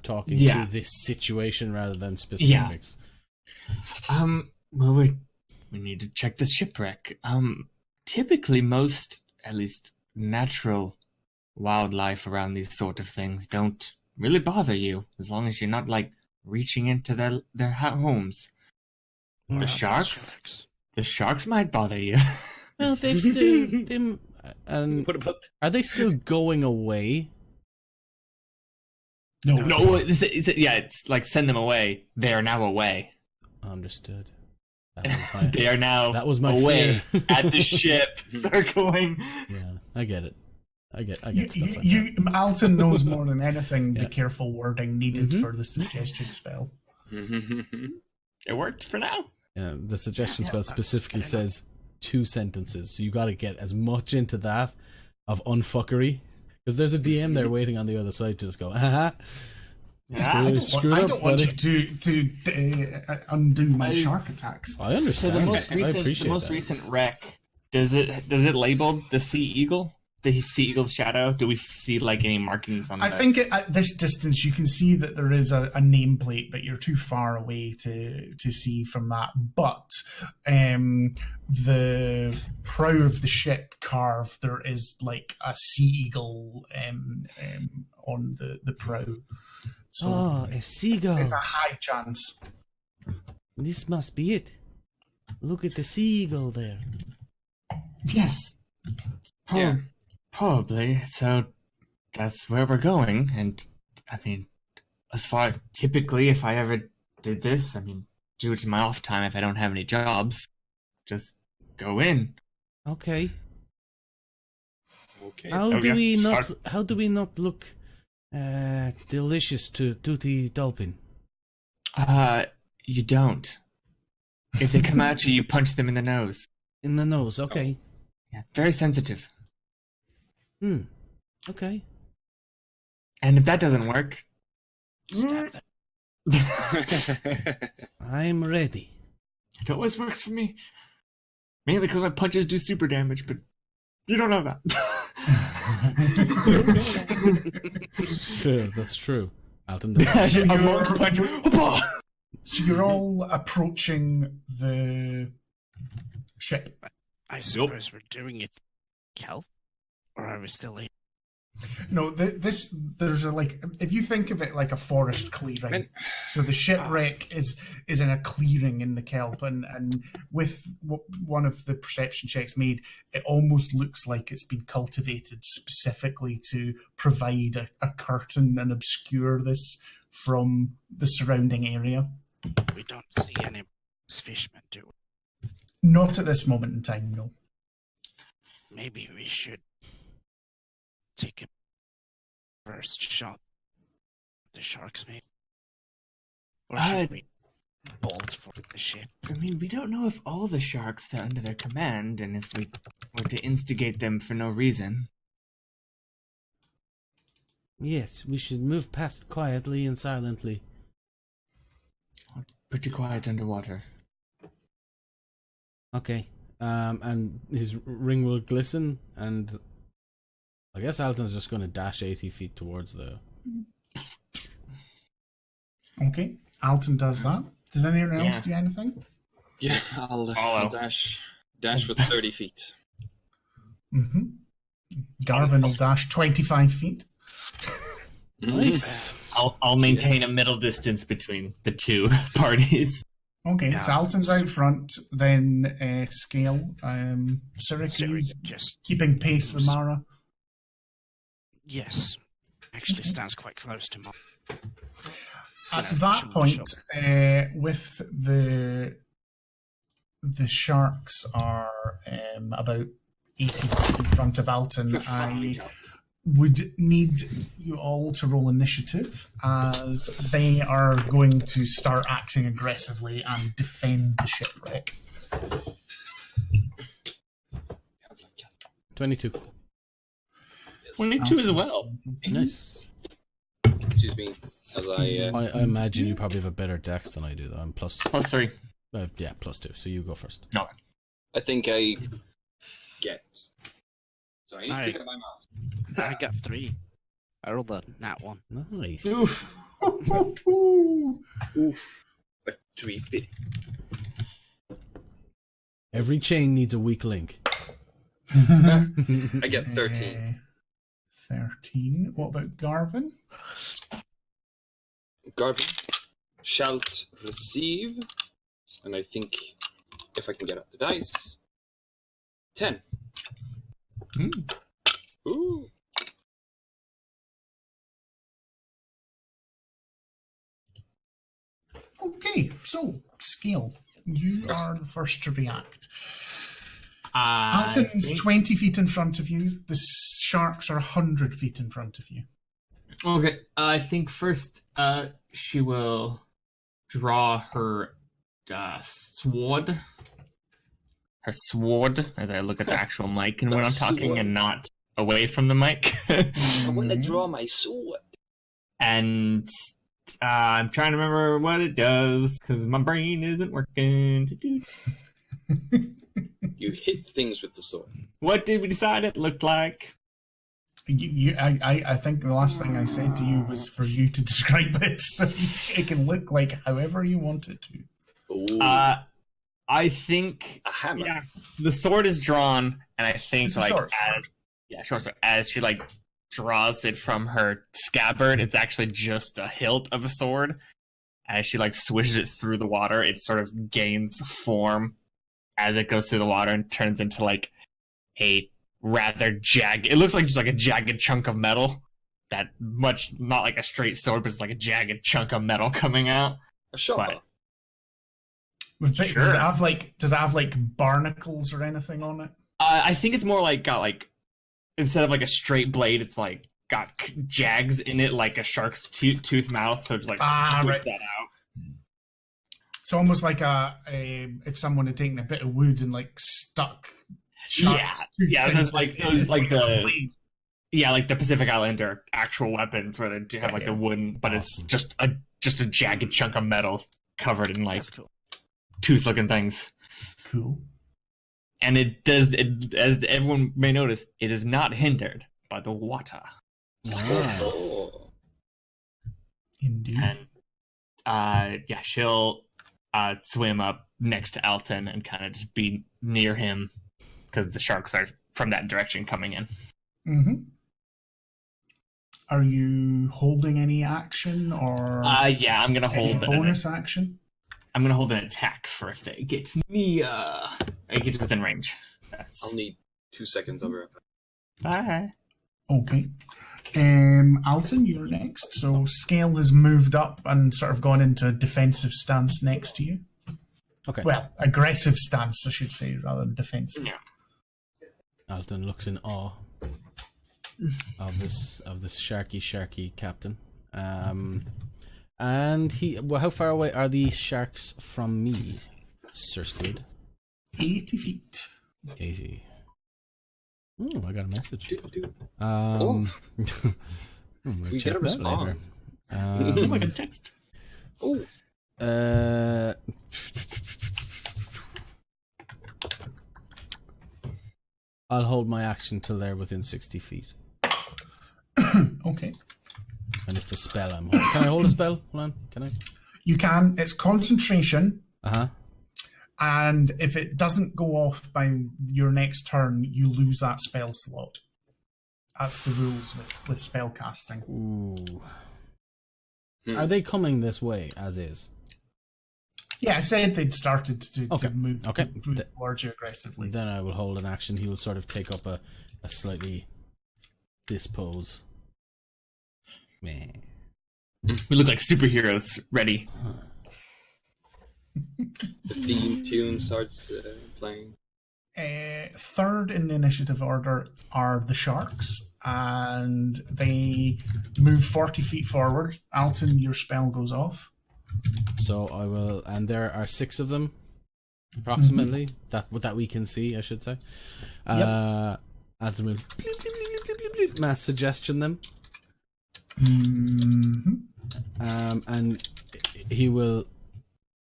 talking Yeah. to this situation rather than specifics. Well, we need to check the shipwreck. Typically, most, at least natural wildlife around these sort of things don't really bother you, as long as you're not, like, reaching into their homes. What about sharks? The sharks might bother you. Well, they've still and What about are they still going away? No, No, it's like send them away. They are now away. Understood. That was my, They are now that was my away fear. at the ship, circling. Yeah, I get it. I get You, stuff like you, Alton knows more than anything Yeah. the careful wording needed Mhm. for the suggestion spell. It worked for now. that. Yeah, the suggestion Yeah, spell that's specifically fair enough. says 2 sentences, so you got to get as much into that of unfuckery, because there's a DM there waiting on the other side to just go, haha. Screw I up, don't want buddy. you to undo my shark attacks. I So understand. the most I recent, appreciate that. recent wreck, does it label the sea eagle? The sea eagle's shadow? Do we see like any markings on I the... think at this distance you can see that there is a nameplate, but you're too far away to see from that. But the prow of the ship carved, there is like a sea eagle on the prow. So Oh, a seagull. there's a high chance. This must be it. Look at the seagull there. Yes. Yeah. Probably. So that's where we're going. And I mean, typically, if I ever did this, I mean, due to my off time, if I don't have any jobs, just go in. Okay. Okay. How Okay, do we not? start. How do we not look delicious to the dolphin? You don't. If they come at you, you punch them in the nose. In the nose. Okay. Yeah, very sensitive. Okay. And if that doesn't work, Stab them. it I'm ready. always works for me. Mainly because my punches do super damage, but you don't know that. Yeah, that's true. Alton does. A monk punch. So you're all approaching the ship. I suppose we're doing it, Kel? Or are we still in? No, there's if you think of it like a forest clearing. Man. So the shipwreck is in a clearing in the kelp, and with one of the perception checks made, it almost looks like it's been cultivated specifically to provide a curtain and obscure this from the surrounding area. We don't see any fishmen, do we? Not at this moment in time, no. Maybe we should take a first shot at the sharks, maybe. Or should we bolt for the ship? I mean, we don't know if all the sharks are under their command, and if we were to instigate them for no reason. Yes, we should move past quietly and silently. Pretty quiet underwater. Okay. And his ring will glisten, and I guess Alton's just going to dash 80 feet towards the... Okay, Alton does that. Does anyone else do anything? Yeah, I'll dash with 30 feet. Mm-hmm. Garvin will dash 25 feet. Nice. I'll maintain a middle distance between the two parties. Okay, Yeah. so Alton's out front, then Scale. Cyric, are you Cyric just keeping pace with Mara? yes, actually stands quite close to Mara. At Yeah, that shoulder to point, with the sharks are about 80 feet in front of Alton, I would need you all to roll initiative, as they are going to start acting aggressively and defend the shipwreck. 22. 22 as well. Nice. Excuse me, as I imagine you probably have a better dex than I do, though. I'm plus... +3. yeah, +2, so you go first. No. I think I get. Sorry, I need to Aye. pick up my mouse. I got 3. I rolled a nat 1. Nice. Oof. Oof. But 350. Every chain needs a weak link. I get 13. 13. What about Garvin? Garvin, shalt receive, and I think if I can get up the dice, 10. Ooh. Okay, so Scale, you are the first to react. I Alton's think- 20 feet in front of you. The sharks are 100 feet in front of you. Okay, I think first she will draw her sword. Her sword, as I look at the actual mic and when I'm talking sword. and not away from the mic. I want to draw my sword. And I'm trying to remember what it does because my brain isn't working. You hit things with the sword. What did we decide it looked like? I think the last thing I said to you was for you to describe it, so it can look like however you want it to. Ooh. I think A hammer. the sword is drawn, and I think It's a like short sword. short sword. As she like draws it from her scabbard, it's actually just a hilt of a sword. As she like swishes it through the water, it sort of gains form as it goes through the water and turns into like a rather jagged. It looks like just like a jagged chunk of metal. That much, not like a straight sword, but it's like a jagged chunk of metal coming out. A shopper. But- Does Sure. it have like barnacles or anything on it? I think it's more like got like instead of like a straight blade, it's like got jags in it, like a shark's tooth mouth. So it's like whips right. that out. It's almost like if someone had taken a bit of wood and like stuck. shark's tooth Yeah. into It's like it, those like a the blade. like the Pacific Islander actual weapons where they do have like the wooden, but it's Awesome. just a jagged chunk of metal covered in like That's cool. tooth looking things. Cool. And it does, as everyone may notice, it is not hindered by the water. Nice. Oh. Indeed. And she'll swim up next to Alton and kind of just be near him because the sharks are from that direction coming in. Mm-hmm. Are you holding any action or I'm gonna any hold bonus action? I'm gonna hold an attack for if they get near. It gets within range. I'll need 2 seconds of her. Bye. Okay. Alton, you're next. So Scale has moved up and sort of gone into a defensive stance next to you. Okay. Well, aggressive stance, I should say, rather than defensive. Yeah. Alton looks in awe of this sharky captain. And how far away are the sharks from me, Sir Squid? 80 feet. 80. Oh, I got a message. Dude. We'll We check get a that later. response. Like a text. Oh, I'll hold my action till they're within 60 feet. Okay. And it's a spell I'm holding. Can I hold a spell? Hold on. Can I? You can. It's concentration. Uh-huh. And if it doesn't go off by your next turn, you lose that spell slot. That's the rules with spell casting. Ooh. Are they coming this way, as is? Yeah, I said they'd started to move towards you aggressively. Then I will hold an action. He will sort of take up a slightly dispose. Meh. We look like superheroes. Ready. The theme tune starts playing. Third in the initiative order are the sharks, and they move 40 feet forward. Alton, your spell goes off. So I will, and there are 6 of them, approximately, that we can see, I should say. Alton will bleep, bleep, bleep, bleep, bleep, bleep, mass suggestion them. And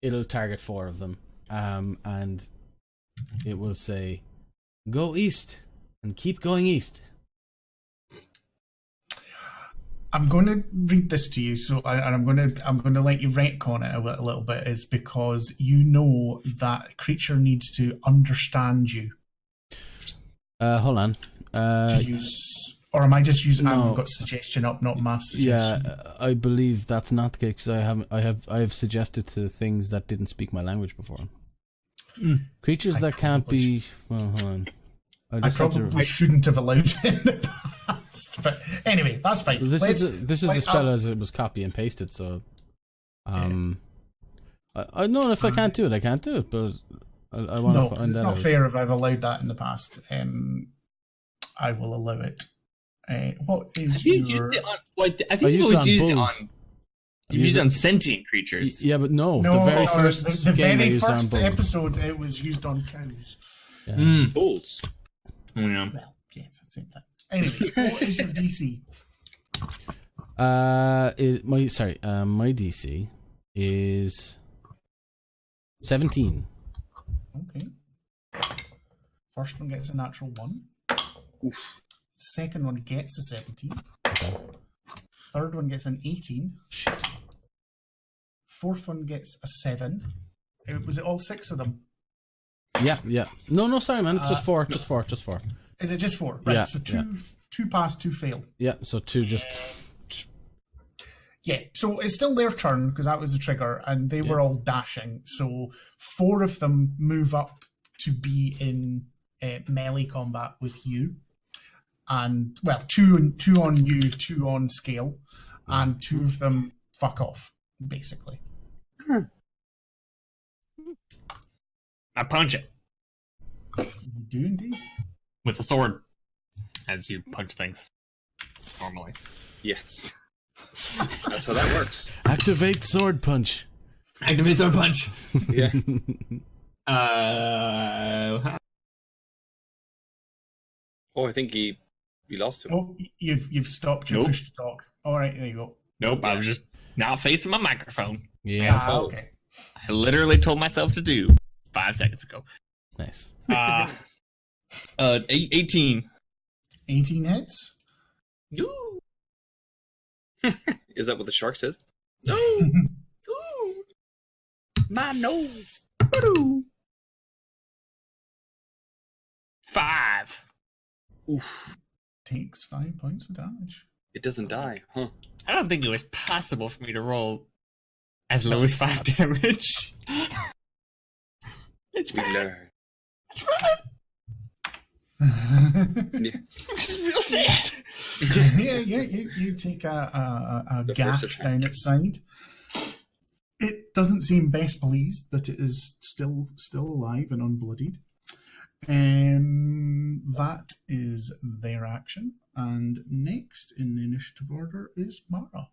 it'll target 4 of them, and it will say, "Go east and keep going east." I'm going to read this to you, I'm going to let you retcon it a little bit, is because you know that creature needs to understand you. Hold on. To use, or am I just using? No. I've got suggestion up, not mass suggestion. Yeah, I believe that's not the case. I have suggested to things that didn't speak my language before. Creatures that can't be. Well, hold on. I probably shouldn't have allowed it in the past, but anyway, that's fine. Well, this is the spell as it was copy and pasted. So, I know if I can't do it, I can't do it. But I want to find it's that not out. fair if I've allowed that in the past. I will allow it. What is your? I think you always used it on. You used it on sentient creatures. Yeah, but no, the very first the game I very used on first bulls. episode, it was used on cows. Yeah. Bulls. Yeah. Well, yes, same thing. Anyway, what is your DC? My DC is 17. Okay. First one gets a natural 1. Oof. Second one gets a 17. Okay. Third one gets an 18. Shit. Fourth one gets a 7. Was it all 6 of them? Yeah. No, sorry, man. It's just 4. Just 4. Is it just 4? Right. Yeah, So two pass, 2 fail. Yeah. So 2 just. Yeah. So it's still their turn because that was the trigger, and they were all dashing. So 4 of them move up to be in melee combat with you, and well, 2 on you, 2 on scale, and 2 of them fuck off, basically. I punch it You do indeed. with a sword, as you punch things normally. Yes. That's how that works. Activate sword punch. Activate sword punch. Yeah. Oh, I think he lost him. Oh, you've stopped your Nope. push to talk. All right, there you go. Nope, I was just not facing my microphone. Yeah. Okay. I literally told myself to do 5 seconds ago. Nice. 18. 18 hits. Ooh. Is that what the shark says? No. Ooh. My nose. Ooh. 5. Oof. Takes 5 points of damage. It doesn't die, huh? I don't think it was possible for me to roll as low as 5 damage. It's We fine. learn. It's fine. Yeah. It's real sad. You take a The first gash attack. down its side. It doesn't seem best pleased, but it is still alive and unbloodied. That is their action. And next in the initiative order is Mara.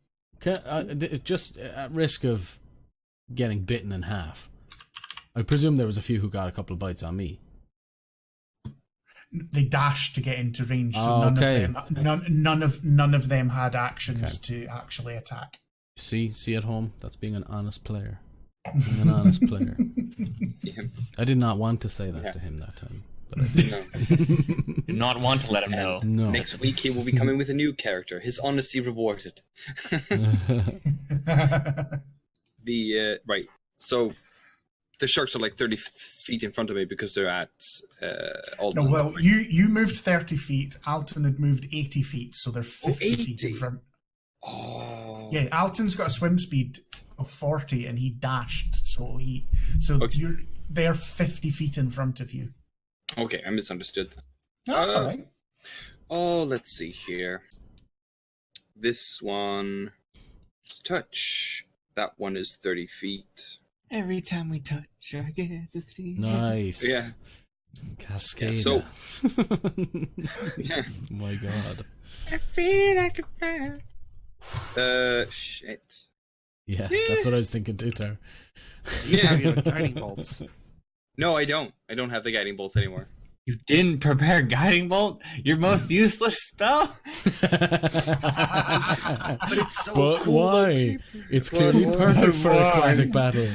Just at risk of getting bitten in half, I presume there was a few who got a couple of bites on me. They dashed to get into range, so Okay. none of them had actions to actually attack. See at home. That's being an honest player. Being an honest player. Yeah. I did not want to say that Yeah. to him that time. But I did. No. Did not want to let him know. No. Next week he will be coming with a new character. His honesty rewarded. Right. So the sharks are like 30 feet in front of me because they're at Alton. No, well, you moved 30 feet. Alton had moved 80 feet, so they're 50 feet 80? in front. Oh. Yeah, Alton's got a swim speed of 40, and he dashed, so Okay. they're 50 feet in front of you. Okay, I misunderstood. No, that's all right. Oh, let's see here. This one is touch. That one is 30 feet. Every time we touch, I get the feeling. Nice. Yeah. Cascade. Yeah, so- Yeah. My God. I feel like a fire. Shit. Yeah, that's what I was thinking too, Tara. Yeah, your guiding bolts. No, I don't. I don't have the guiding bolt anymore. You didn't prepare Guiding Bolt? Your most useless spell? But it's so But cool. why? It's clearly why? perfect for Why? aquatic battle.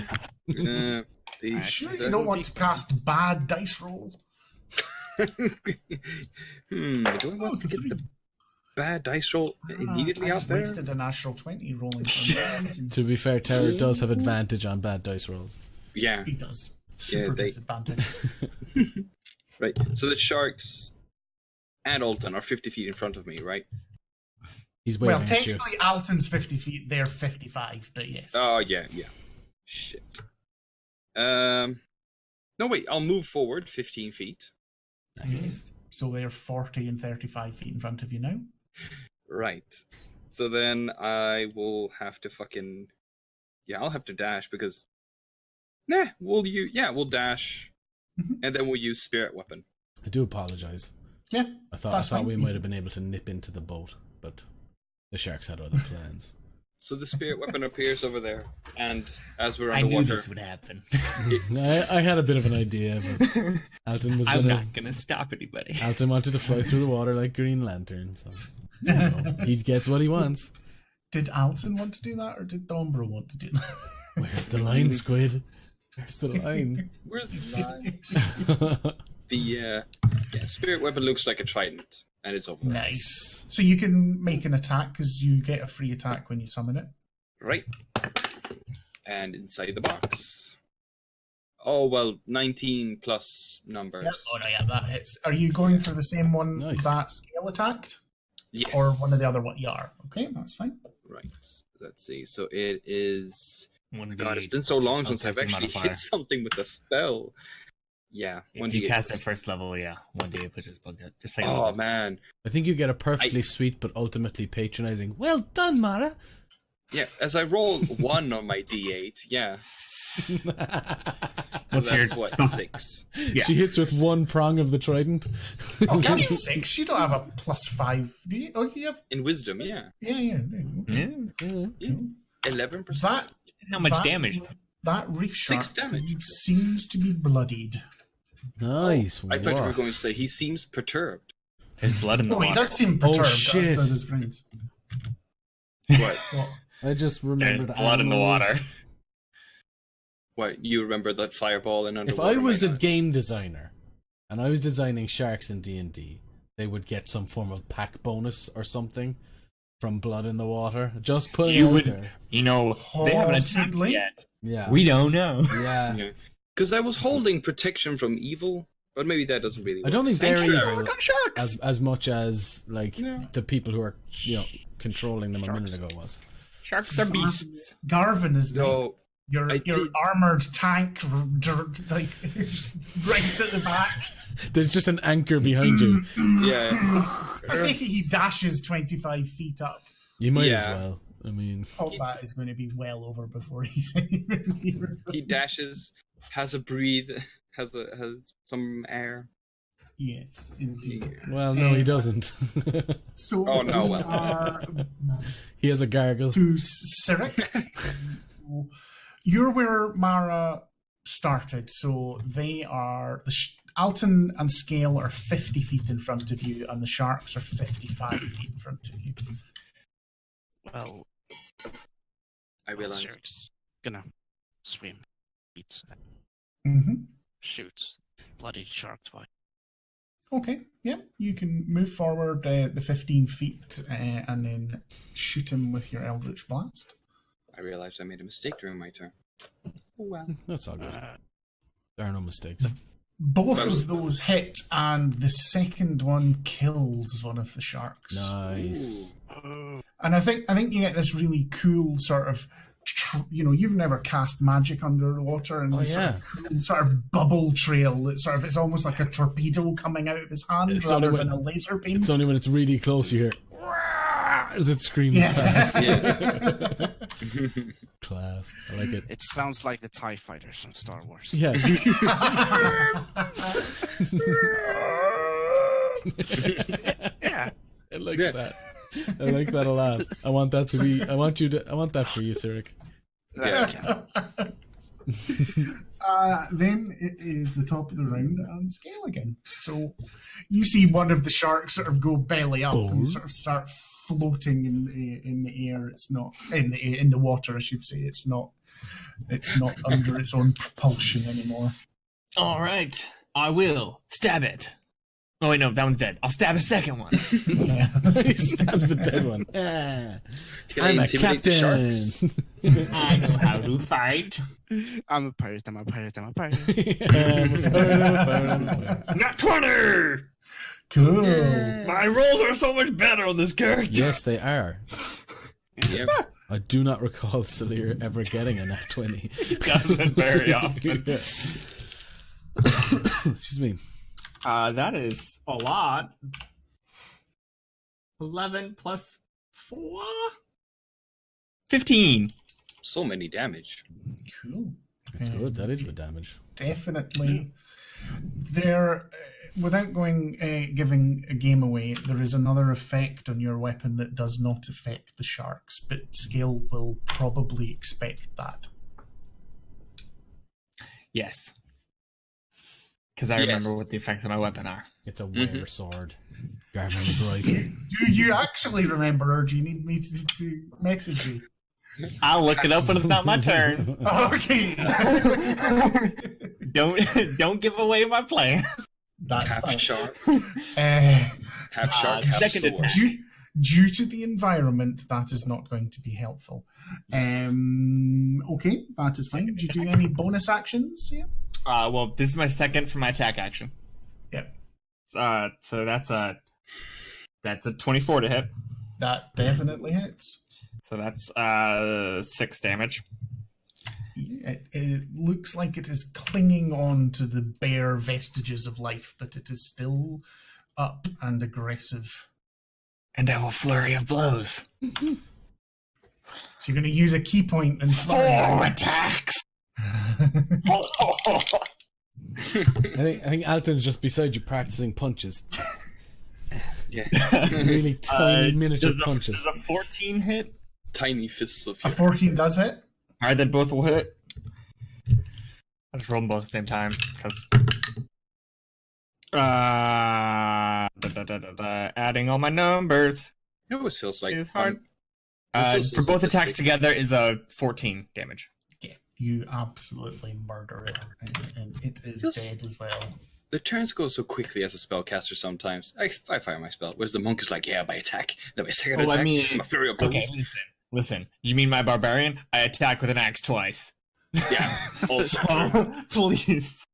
Sure, you don't want to cast bad dice roll. Do I Oh, want it's to a get three. the bad dice roll immediately I out just there? wasted a natural 20 rolling for amazing. To be fair, Tara does have advantage on bad dice rolls. Yeah, He does. Super they- disadvantage. right. So the sharks and Alton are 50 feet in front of me, right? He's waving Well, at you. technically, Alton's 50 feet, they're 55, but yes. Oh, yeah. Shit. No, wait. I'll move forward 15 feet. Yes. So they're 40 and 35 feet in front of you now. Right. So then I will have to I'll have to dash because... we'll dash. Mhm. And then we'll use Spirit Weapon. I do apologize. Yeah. I thought That's fine. we might have been able to nip into the boat, but the sharks had other plans. So the Spirit Weapon appears over there. And as we're I knew underwater... this would happen. I had a bit of an idea, but Alton was I'm gonna. not gonna stop anybody. Alton wanted to fly through the water like Green Lantern, so you know, he gets what he wants. Did Alton want to do that, or did Dombro want to do that? Where's the line, Squid? Where's the line? Where's the line? The Spirit Weapon looks like a trident. And it's over there. Nice. So you can make an attack, because you get a free attack when you summon it. Right. And inside the box. Oh, well, 19 plus numbers. Yep. Oh, no, yeah, that hits. Are you going for the same one Nice. that Scale attacked? Yes. Or one of the other one? You are. Okay, that's fine. Right. Let's see. So it is... One God, it's been so long spell since I've casting actually modifier. hit something with a spell. Yeah. If you cast at first level, yeah, 1d8 plus your spell get. Just like Oh, man. I think you get a perfectly sweet but ultimately patronizing. Well done, Mara. Yeah, as I roll 1 on my d8, yeah. So What's your that's what, spell? 6. Yeah. She hits with one prong of the trident. Oh, can you 6? You don't have a +5, do you? Or do you have... In wisdom, yeah. Yeah. There you go. Yeah. 11%. That, How much that- damage? That reef shark 6 damage. seems to be bloodied. Nice. I thought you were work. going to say he seems perturbed. There's blood in the Oh, he water. does seem Oh, perturbed, shit. as does his friends. What? Well, I just There's remembered blood in the animals. water. What, you remember that fireball in If underwater? I was a mine? game designer and I was designing sharks in D&D, they would get some form of pack bonus or something from blood in the water. Just put it You out would- there. You know, they haven't attacked Possibly. yet. Yeah. We don't know. yeah. Because I was holding protection from evil, but maybe that doesn't really work. I don't think they're Sanctuary. evil as much as like Yeah. the people who are controlling them a minute ago was. Sharks are beasts. Garvin is the No, your I your did- armored tank, like right at the back. There's just an anchor behind you. yeah. I take it he dashes 25 feet up. You might as Yeah. well. I mean, Combat is going to be well over before he's He dashes, has a breathe, has some air. Yes, indeed. well, no, he doesn't. So Oh, no, we well. are he has a gargle. to Cyric. You're where Mara started, so they are Alton and Scale are 50 feet in front of you, and the sharks are 55 feet in front of you. Well, I realize. Siric's gonna swim, eat, Mm-hmm. shoot bloody shark twice. Okay, yeah, you can move forward the 15 feet and then shoot him with your Eldritch Blast. I realized I made a mistake during my turn. Oh well. That's all good. Uh, There are no mistakes. Both of those hit, and the second one kills one of the sharks. Nice. oh, And I think you get this really cool sort of, you've never cast magic underwater, and Oh, this yeah. sort of cool sort of bubble trail. That sort of it's almost like a torpedo coming out of his hand It's rather only than when- a laser beam. It's only when it's really close you hear as it screams Yeah. past. Yeah. Class. I like it. it sounds like the TIE fighters from Star Wars. Yeah. Yeah. I like Yeah. that. I like that a lot. I want that for you, Cyric. That's Then it is the top of the round and scale again. So you see one of the sharks sort of go belly up Boom. and sort of start floating in the air. It's not in the water, I should say. It's not under its own propulsion anymore. All right, I will stab it. Oh wait, no, that one's dead. I'll stab a second one. Yeah. He stabs the dead one. Ah, Can I I'm a intimidate the captain. sharks? I know how to fight. I'm a pirate. I'm a pirate. I'm a pirate. I'm a pirate. Not 20. Cool. My rolls are so much better on this character. Yes, they are. Yeah. I do not recall Salir ever getting a nat 20. Doesn't very often. Excuse me. That is a lot. 11 plus 4? 15. So many damage. Cool. That's good. That is good damage. Definitely. There, without giving a game away, there is another effect on your weapon that does not affect the sharks, but Scale will probably expect that. Yes. Because I Yes. remember what the effects of my weapon are. It's a wear sword. Garvin bright. Do you actually remember, or do you need me to message you? I'll look it up when it's not my turn. Okay. Don't give away my plan. That's Half fine. shark. Uh, Half shark, half second sword. attack. due to the environment, that is not going to be helpful. Okay, that is fine. Do you do any bonus actions? Yeah. Well, this is my second for my attack action. Yep. So that's a 24 to hit. That definitely hits. So that's 6 damage. It looks like it is clinging on to the bare vestiges of life, but it is still up and aggressive. And I will flurry of blows. So you're going to use a key point and 4 attacks. I think Alton's just beside you practicing punches. Yeah. Really tiny miniature punches. Does a 14 hit? Tiny fists of A fury. 14 does hit. All right, then both will hit. I just rolled them both at the same time because. Adding all my numbers It always feels like is hard. it feels For so both attacks simplistic. together is a 14 damage. Yeah, you absolutely murder it, and it is Feels- dead as well. The turns go so quickly as a spellcaster sometimes. I fire my spell, whereas the monk is like, yeah, by attack. Then my second Well, I attack, mean, my flurry of blows. Okay, listen. You mean my barbarian? I attack with an axe twice. Yeah, also So, please.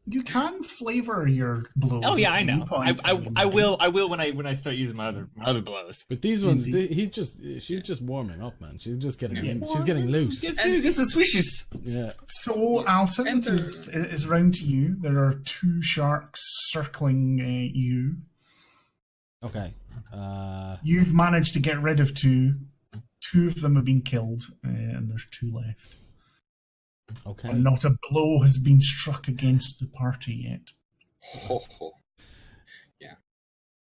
You can flavor your blows. Oh yeah, at I any know. point. I will when I start using my other blows. But these ones, Indeed. she's just warming up, man. She's just getting, Yeah. she's getting loose. This is swishes. Yeah. So, Alton, it is round to you. There are 2 sharks circling you. Okay. You've managed to get rid of 2. 2 of them have been killed, and there's 2 left. Okay. And not a blow has been struck against the party yet. Ho, ho.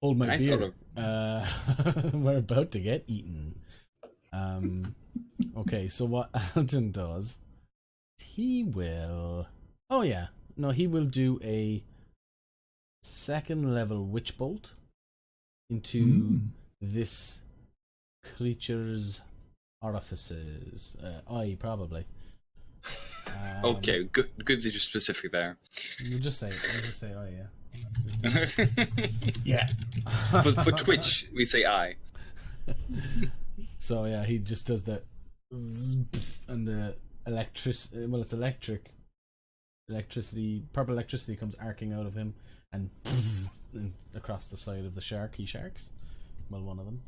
Hold my I beer. thought We're about to get eaten. Okay, so what Alton does, he will... Oh yeah. No, he will do a 2nd level witch bolt into this creature's orifices. Eye, probably. Okay, good that you're specific there. You just say eye, yeah. Yeah. But for Twitch, we say I. So yeah, he just does that, and the it's electricity, purple electricity comes arcing out of him and across the side of the shark. He sharks. Well, one of them.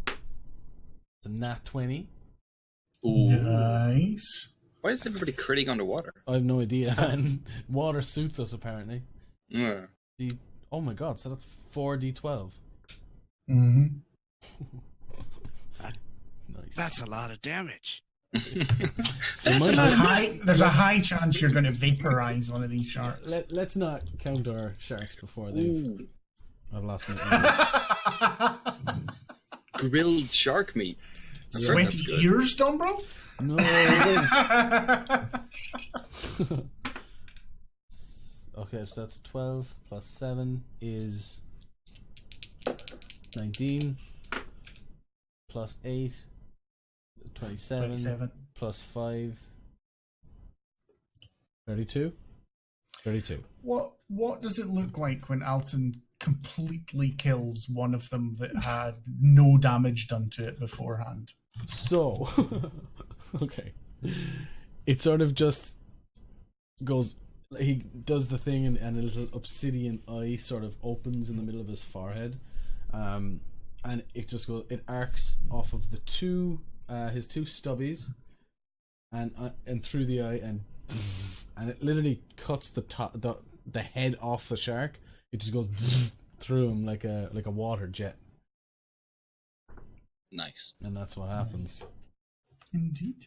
It's a nat 20. Ooh. Nice. Why is everybody critting underwater? I have no idea, man. Water suits us apparently. Yeah. Oh my god! So that's 4d12. Mm-hmm. Nice. That's a lot of damage. There's a high chance you're going to vaporize one of these sharks. Let's not count our sharks before they've. I've lost my. Grilled shark meat. Sweaty ears, Dombro? No. Okay, so that's 12 plus 7 is 19 plus 8 27 plus 5 32. What does it look like when Alton completely kills one of them that had no damage done to it beforehand? So okay, it sort of just goes, he does the thing and a little obsidian eye sort of opens in the middle of his forehead, and it just goes, it arcs off of the his two stubbies and through the eye, and it literally cuts the head off the shark. It just goes through him like a water jet. Nice. And that's what happens. Indeed.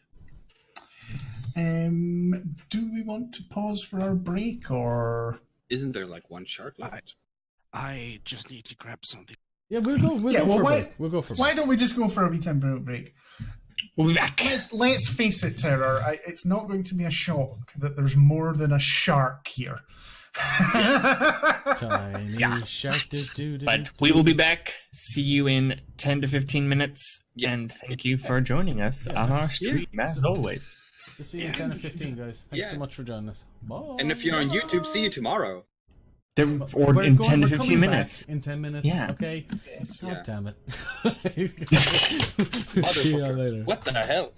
Do we want to pause for our break, or Isn't there like one shark left? I just need to grab something. Yeah, we'll go for a break. We'll go for a break. why don't we just go for a wee 10-minute break? We'll be back. Let's face it, Terror. It's not going to be a shock that there's more than a shark here. Tiny shark. But we will be back. See you in 10 to 15 minutes. And thank you for joining us on our stream, as always. We'll see you in 10 or 15, guys. Thanks so much for joining us. Bye. And if you're on YouTube, see you tomora Or in 10 to 15 minutes. In 10 minutes, Yeah. okay? Yes, God yeah. damn it. See you all later. What the hell?